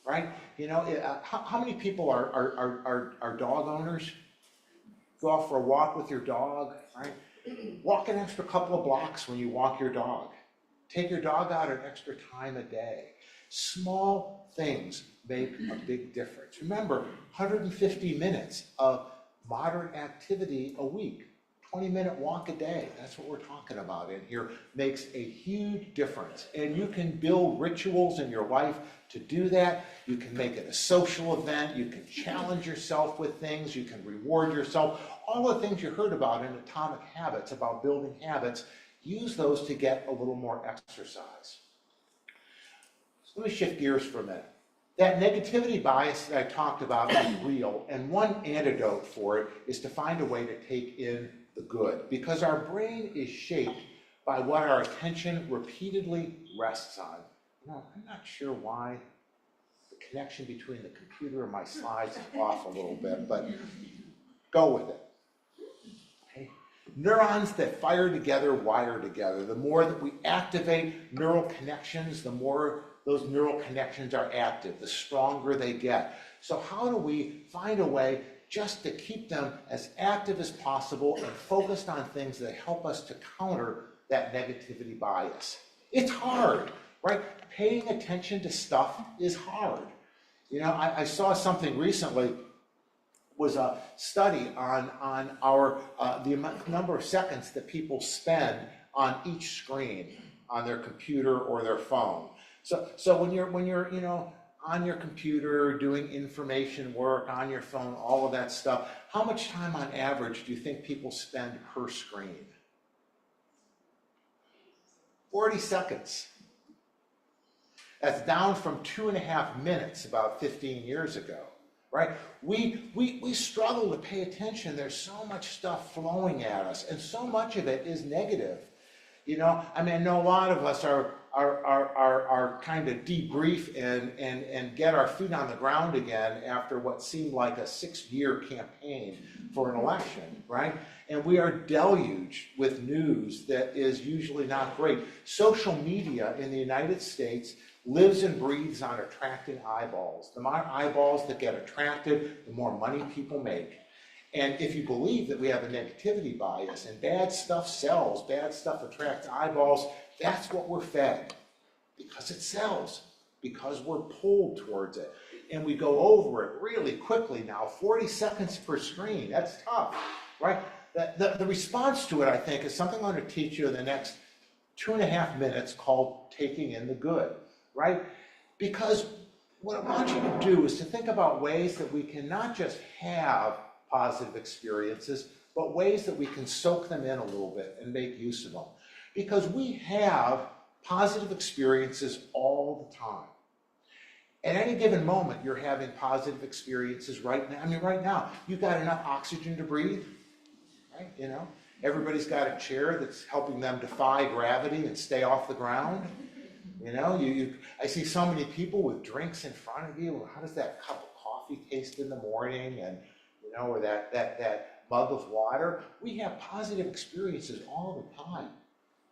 right? You know, how many people are dog owners? Go out for a walk with your dog, right? Walk an extra couple of blocks when you walk your dog. Take your dog out an extra time a day. Small things make a big difference. Remember, 150 minutes of moderate activity a week. 20-minute walk a day, that's what we're talking about in here, makes a huge difference. And you can build rituals in your life to do that. You can make it a social event. You can challenge yourself with things. You can reward yourself. All the things you heard about in Atomic Habits, about building habits, use those to get a little more exercise. So let me shift gears for a minute. That negativity bias that I talked about is real, and one antidote for it is to find a way to take in the good, because our brain is shaped by what our attention repeatedly rests on. You know, I'm not sure why the connection between the computer and my slides is off a little bit, but go with it. Okay? Neurons that fire together wire together. The more that we activate neural connections, the more those neural connections are active, the stronger they get. So how do we find a way just to keep them as active as possible and focused on things that help us to counter that negativity bias? It's hard, right? Paying attention to stuff is hard. You know, I saw something recently, was a study on our the number of seconds that people spend on each screen on their computer or their phone. So when you're you know, on your computer doing information work, on your phone, all of that stuff, how much time on average do you think people spend per screen? 40 seconds. That's down from 2.5 minutes about 15 years ago, right? We struggle to pay attention. There's so much stuff flowing at us, and so much of it is negative. You know, I mean, I know a lot of us are kind of debrief and get our feet on the ground again after what seemed like a 6-year campaign for an election, right? And we are deluged with news that is usually not great. Social media in the United States lives and breathes on attracting eyeballs. The more eyeballs that get attracted, the more money people make. And if you believe that we have a negativity bias and bad stuff sells, bad stuff attracts eyeballs, that's what we're fed. Because it sells, because we're pulled towards it. And we go over it really quickly now, 40 seconds per screen, that's tough, right? The response to it, I think, is something I'm going to teach you in the next 2.5 minutes called taking in the good, right? Because what I want you to do is to think about ways that we can not just have positive experiences, but ways that we can soak them in a little bit and make use of them. Because we have positive experiences all the time. At any given moment, you're having positive experiences right now. I mean, right now, you've got enough oxygen to breathe, right? You know, everybody's got a chair that's helping them defy gravity and stay off the ground. You know, I see so many people with drinks in front of you. How does that cup of coffee taste in the morning? And or that mug of water. We have positive experiences all the time.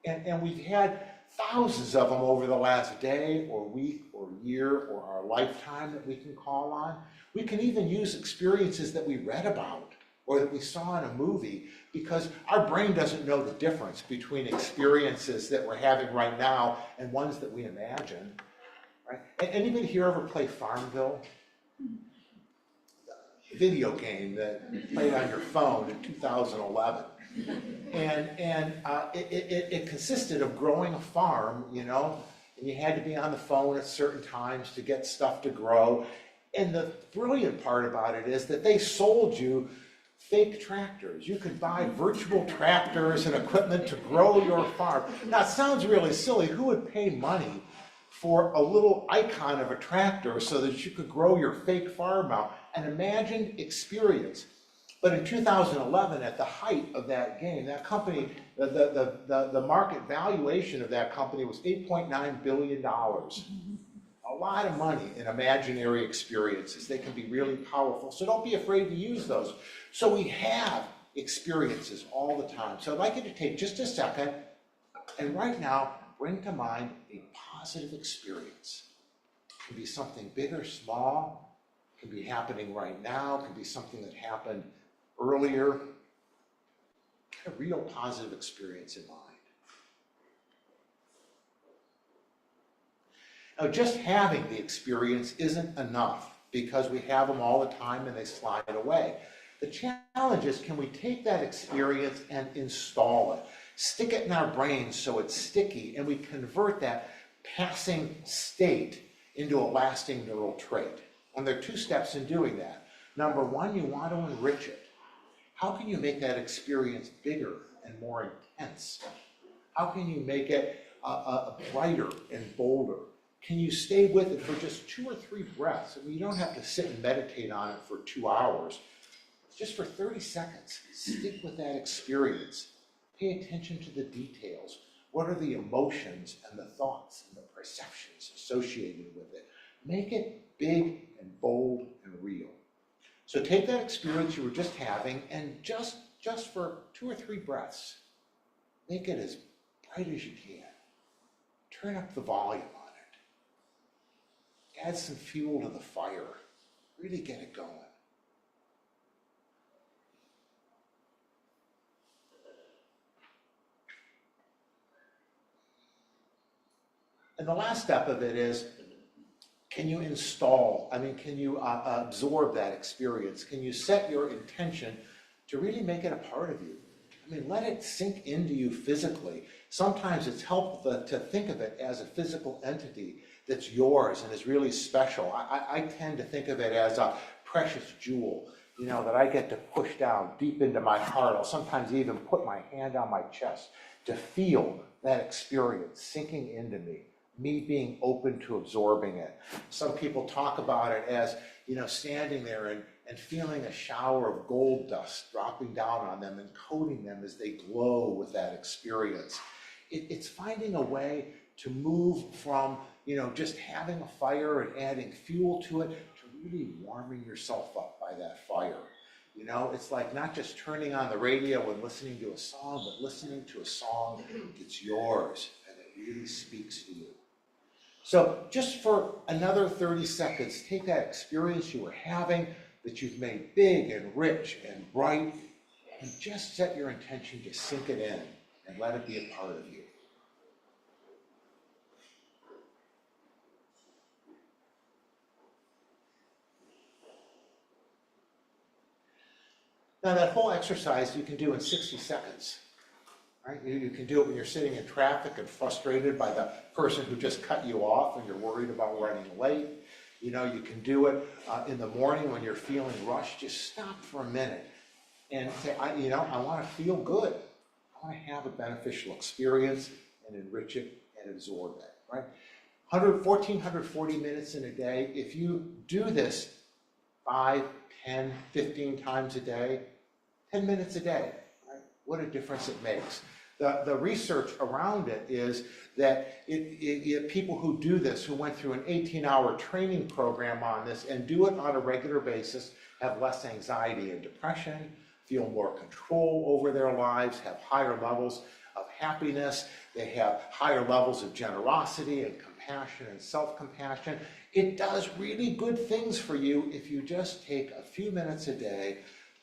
And we've had thousands of them over the last day or week or year or our lifetime that we can call on. We can even use experiences that we read about or that we saw in a movie, because our brain doesn't know the difference between experiences that we're having right now and ones that we imagine. Right? Anybody here ever play Farmville? A video game that you played on your phone in 2011. And it consisted of growing a farm, and you had to be on the phone at certain times to get stuff to grow. And the brilliant part about it is that they sold you fake tractors. You could buy virtual tractors and equipment to grow your farm. Now, it sounds really silly. Who would pay money for a little icon of a tractor so that you could grow your fake farm out? An imagined experience. But in 2011, at the height of that game, that company, the market valuation of that company was $8.9 billion. A lot of money in imaginary experiences. They can be really powerful. So don't be afraid to use those. So we have experiences all the time. So I'd like you to take just a second and right now bring to mind a positive experience. It can be something big or small. It can be happening right now. It can be something that happened earlier. Get a real positive experience in mind. Now, just having the experience isn't enough, because we have them all the time and they slide away. The challenge is, can we take that experience and install it? Stick it in our brains so it's sticky, and we convert that passing state into a lasting neural trait. And there are two steps in doing that. Number one, you want to enrich it. How can you make that experience bigger and more intense? How can you make it brighter and bolder? Can you stay with it for just 2 or 3 breaths? I mean, you don't have to sit and meditate on it for 2 hours. Just for 30 seconds, stick with that experience. Pay attention to the details. What are the emotions and the thoughts and the perceptions associated with it? Make it big and bold and real. So take that experience you were just having and just for 2 or 3 breaths, make it as bright as you can. Turn up the volume on it. Add some fuel to the fire. Really get it going. And the last step of it is, can you can you absorb that experience? Can you set your intention to really make it a part of you? I mean, let it sink into you physically. Sometimes it's helpful to think of it as a physical entity that's yours and is really special. I tend to think of it as a precious jewel, that I get to push down deep into my heart. I'll sometimes even put my hand on my chest to feel that experience sinking into me being open to absorbing it. Some people talk about it as, standing there and feeling a shower of gold dust dropping down on them and coating them as they glow with that experience. It's finding a way to move from, just having a fire and adding fuel to it, to really warming yourself up by that fire. It's like not just turning on the radio and listening to a song, but listening to a song that's yours and that really speaks to you. So just for another 30 seconds, take that experience you were having that you've made big and rich and bright, and just set your intention to sink it in and let it be a part of you. Now that whole exercise you can do in 60 seconds. Right? You can do it when you're sitting in traffic and frustrated by the person who just cut you off and you're worried about running late. You can do it in the morning when you're feeling rushed. Just stop for a minute and say, I want to feel good. I want to have a beneficial experience and enrich it and absorb it. Right? 1,440 minutes in a day. If you do this 5, 10, 15 times a day, 10 minutes a day, right? What a difference it makes. The research around it is that people who do this, who went through an 18-hour training program on this and do it on a regular basis have less anxiety and depression, feel more control over their lives, have higher levels of happiness, they have higher levels of generosity and compassion and self-compassion. It does really good things for you if you just take a few minutes a day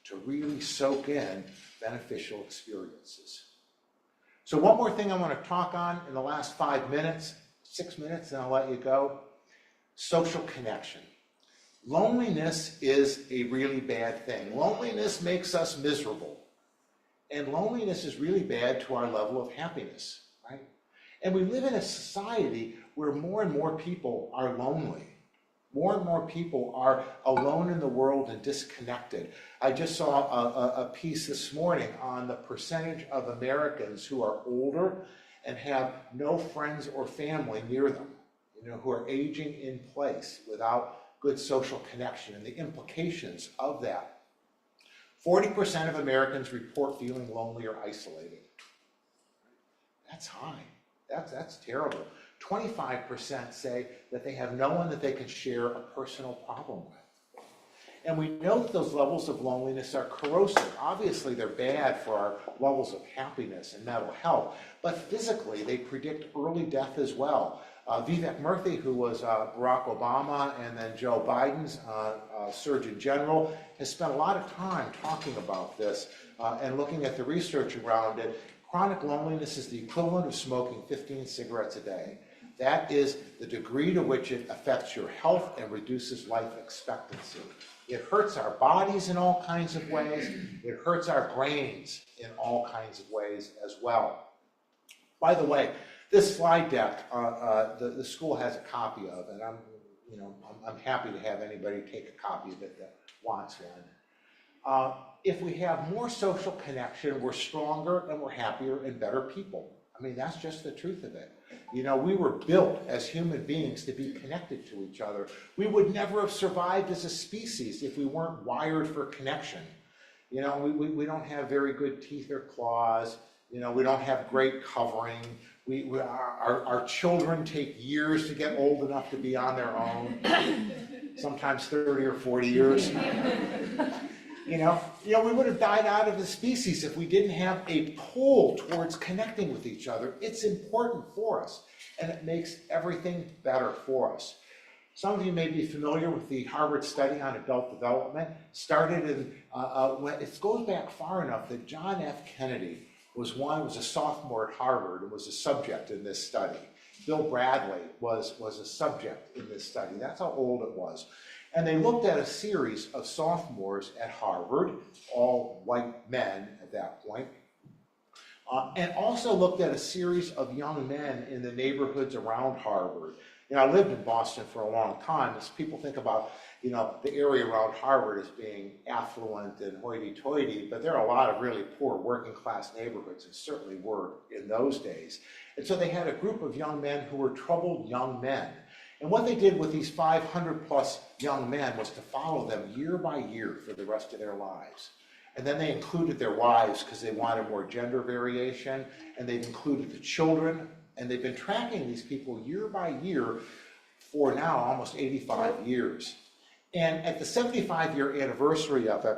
to really soak in beneficial experiences. So one more thing I want to talk on in the last 5 minutes, 6 minutes, and I'll let you go. Social connection. Loneliness is a really bad thing. Loneliness makes us miserable. And loneliness is really bad to our level of happiness, right? And we live in a society where more and more people are lonely. More and more people are alone in the world and disconnected. I just saw a piece this morning on the percentage of Americans who are older and have no friends or family near them, who are aging in place without good social connection and the implications of that. 40% of Americans report feeling lonely or isolated. That's high. That's terrible. 25% say that they have no one that they can share a personal problem with. And we know that those levels of loneliness are corrosive. Obviously, they're bad for our levels of happiness and mental health, but physically, they predict early death as well. Vivek Murthy, who was Barack Obama and then Joe Biden's Surgeon General, has spent a lot of time talking about this and looking at the research around it. Chronic loneliness is the equivalent of smoking 15 cigarettes a day. That is the degree to which it affects your health and reduces life expectancy. It hurts our bodies in all kinds of ways. It hurts our brains in all kinds of ways as well. By the way, this slide deck, the school has a copy of, and I'm happy to have anybody take a copy of it that wants one. If we have more social connection, we're stronger and we're happier and better people. I mean, that's just the truth of it. We were built as human beings to be connected to each other. We would never have survived as a species if we weren't wired for connection. We don't have very good teeth or claws. We don't have great covering. Our children take years to get old enough to be on their own, sometimes 30 or 40 years. We would have died out of the species if we didn't have a pull towards connecting with each other. It's important for us, and it makes everything better for us. Some of you may be familiar with the Harvard study on adult development. Started in, it goes back far enough that John F. Kennedy was a sophomore at Harvard and was a subject in this study. Bill Bradley was a subject in this study. That's how old it was. And they looked at a series of sophomores at Harvard, all white men at that point, and also looked at a series of young men in the neighborhoods around Harvard. I lived in Boston for a long time. As people think about, the area around Harvard as being affluent and hoity-toity, but there are a lot of really poor working-class neighborhoods, and certainly were in those days. And so they had a group of young men who were troubled young men. And what they did with these 500 plus young men was to follow them year by year for the rest of their lives. And then they included their wives because they wanted more gender variation, and they've included the children, and they've been tracking these people year by year for now almost 85 years. And at the 75-year anniversary of it,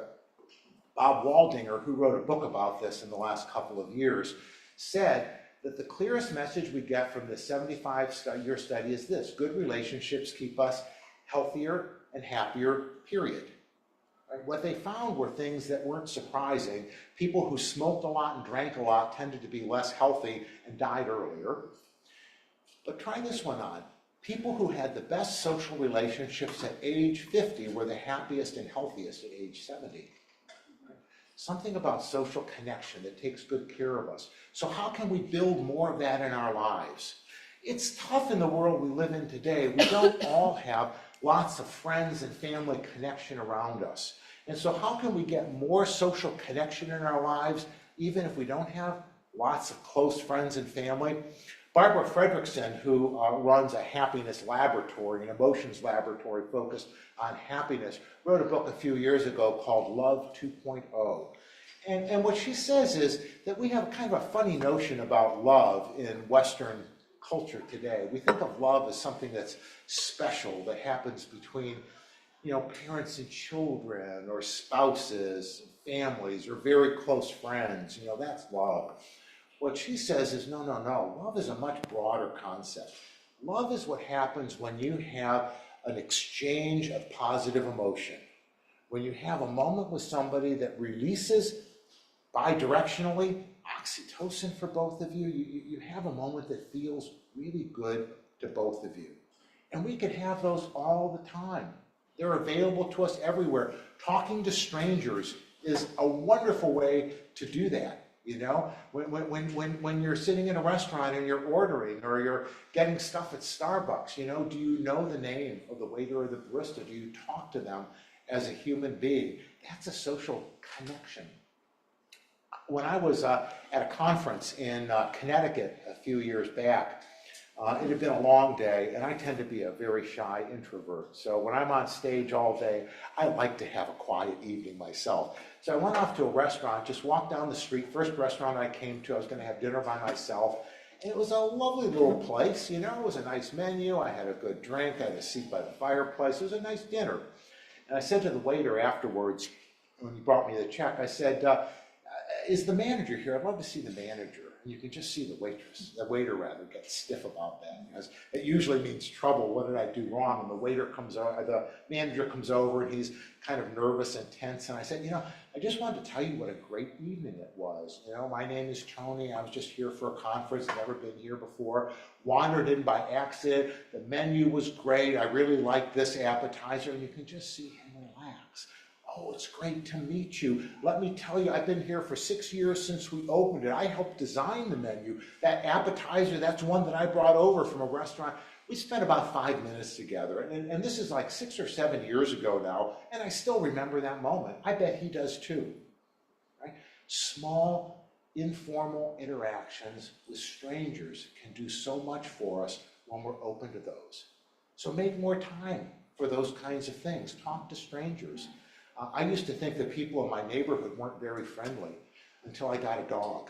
Bob Waldinger, who wrote a book about this in the last couple of years, said that the clearest message we get from this 75-year study is this: good relationships keep us healthier and happier, period. Right? What they found were things that weren't surprising. People who smoked a lot and drank a lot tended to be less healthy and died earlier. But try this one on. People who had the best social relationships at age 50 were the happiest and healthiest at age 70. Something about social connection that takes good care of us. So how can we build more of that in our lives? It's tough in the world we live in today. We don't all have lots of friends and family connection around us. And so how can we get more social connection in our lives, even if we don't have lots of close friends and family? Barbara Fredrickson, who runs a happiness laboratory, an emotions laboratory focused on happiness, wrote a book a few years ago called Love 2.0. And what she says is that we have kind of a funny notion about love in Western culture today. We think of love as something that's special, that happens between parents and children, or spouses, families, or very close friends, that's love. What she says is, no. Love is a much broader concept. Love is what happens when you have an exchange of positive emotion. When you have a moment with somebody that releases bidirectionally oxytocin for both of you, you have a moment that feels really good to both of you. And we could have those all the time. They're available to us everywhere. Talking to strangers is a wonderful way to do that. When you're sitting in a restaurant and you're ordering, or you're getting stuff at Starbucks, do you know the name of the waiter or the barista? Do you talk to them as a human being? That's a social connection. When I was at a conference in Connecticut a few years back, it had been a long day, and I tend to be a very shy introvert. So when I'm on stage all day, I like to have a quiet evening myself. So I went off to a restaurant, just walked down the street. First restaurant I came to, I was going to have dinner by myself. And it was a lovely little place, it was a nice menu. I had a good drink. I had a seat by the fireplace. It was a nice dinner. And I said to the waiter afterwards, when he brought me the check, I said, is the manager here? I'd love to see the manager. And you can just see the waiter get stiff about that, because it usually means trouble. What did I do wrong? And the manager comes over, and he's kind of nervous and tense. And I said, I just wanted to tell you what a great evening it was. My name is Tony. I was just here for a conference. Never been here before. Wandered in by accident. The menu was great. I really liked this appetizer. And you can just see him relax. Oh, it's great to meet you. Let me tell you, I've been here for 6 years since we opened it. I helped design the menu. That appetizer, that's one that I brought over from a restaurant. We spent about 5 minutes together. And this is like 6 or 7 years ago now, and I still remember that moment. I bet he does too. Right? Small, informal interactions with strangers can do so much for us when we're open to those. So make more time for those kinds of things. Talk to strangers. I used to think that people in my neighborhood weren't very friendly until I got a dog.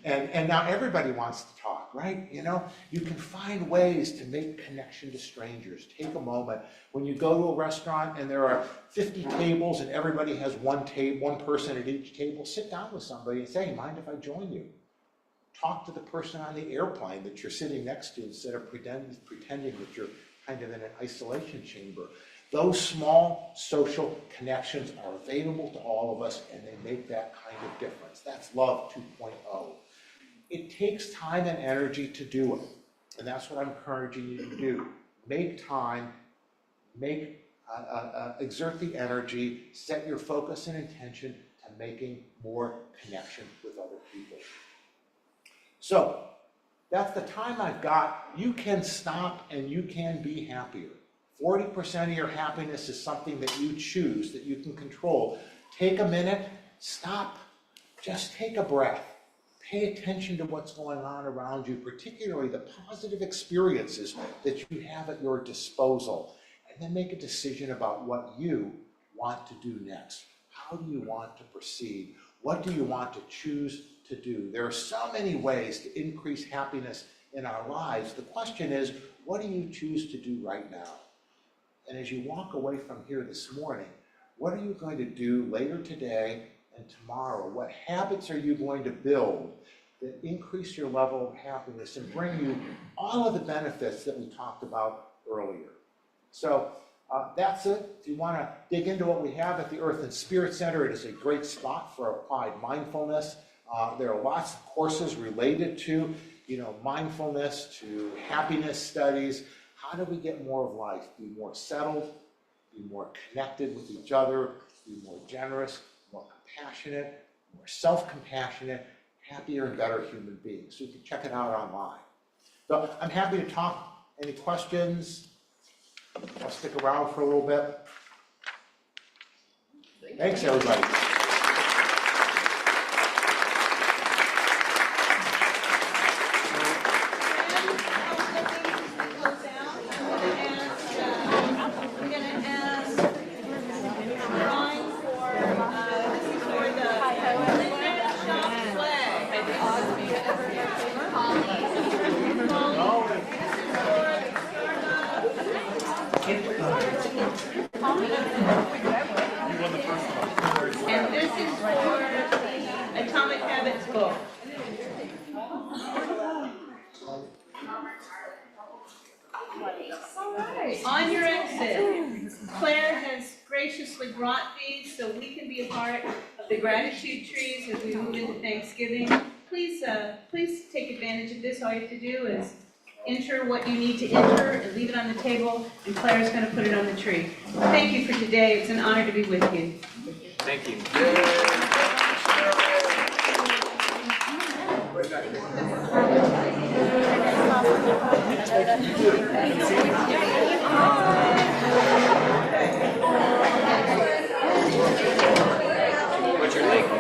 And now everybody wants to talk, right? You can find ways to make connection to strangers. Take a moment. When you go to a restaurant and there are 50 tables and everybody has one person at each table, sit down with somebody and say, hey, mind if I join you? Talk to the person on the airplane that you're sitting next to instead of pretending that you're kind of in an isolation chamber. Those small social connections are available to all of us, and they make that kind of difference. That's love 2.0. It takes time and energy to do it, and that's what I'm encouraging you to do. Make time, exert the energy, set your focus and intention to making more connection with other people. So, that's the time I've got. You can stop and you can be happier. 40% of your happiness is something that you choose, that you can control. Take a minute, stop, just take a breath. Pay attention to what's going on around you, particularly the positive experiences that you have at your disposal, and then make a decision about what you want to do next. How do you want to proceed? What do you want to choose to do? There are so many ways to increase happiness in our lives. The question is, what do you choose to do right now? And as you walk away from here this morning, what are you going to do later today and tomorrow? What habits are you going to build that increase your level of happiness and bring you all of the benefits that we talked about earlier? So that's it. If you want to dig into what we have at the Earth and Spirit Center, it is a great spot for applied mindfulness. There are lots of courses related to, mindfulness, to happiness studies. How do we get more of life? Be more settled, be more connected with each other, be more generous, more compassionate, more self-compassionate, happier and better human beings. So you can check it out online. So I'm happy to talk. Any questions? I'll stick around for a little bit. Thanks, everybody. If On your exit, Claire has graciously brought these so we can be a part of the gratitude trees as we move into Thanksgiving. Please take advantage of this. All you have to do is enter what you need to enter and leave it on the table, and Claire's going to put it on the tree. Thank you for today. It's an honor to be with you. Thank you. What's your link?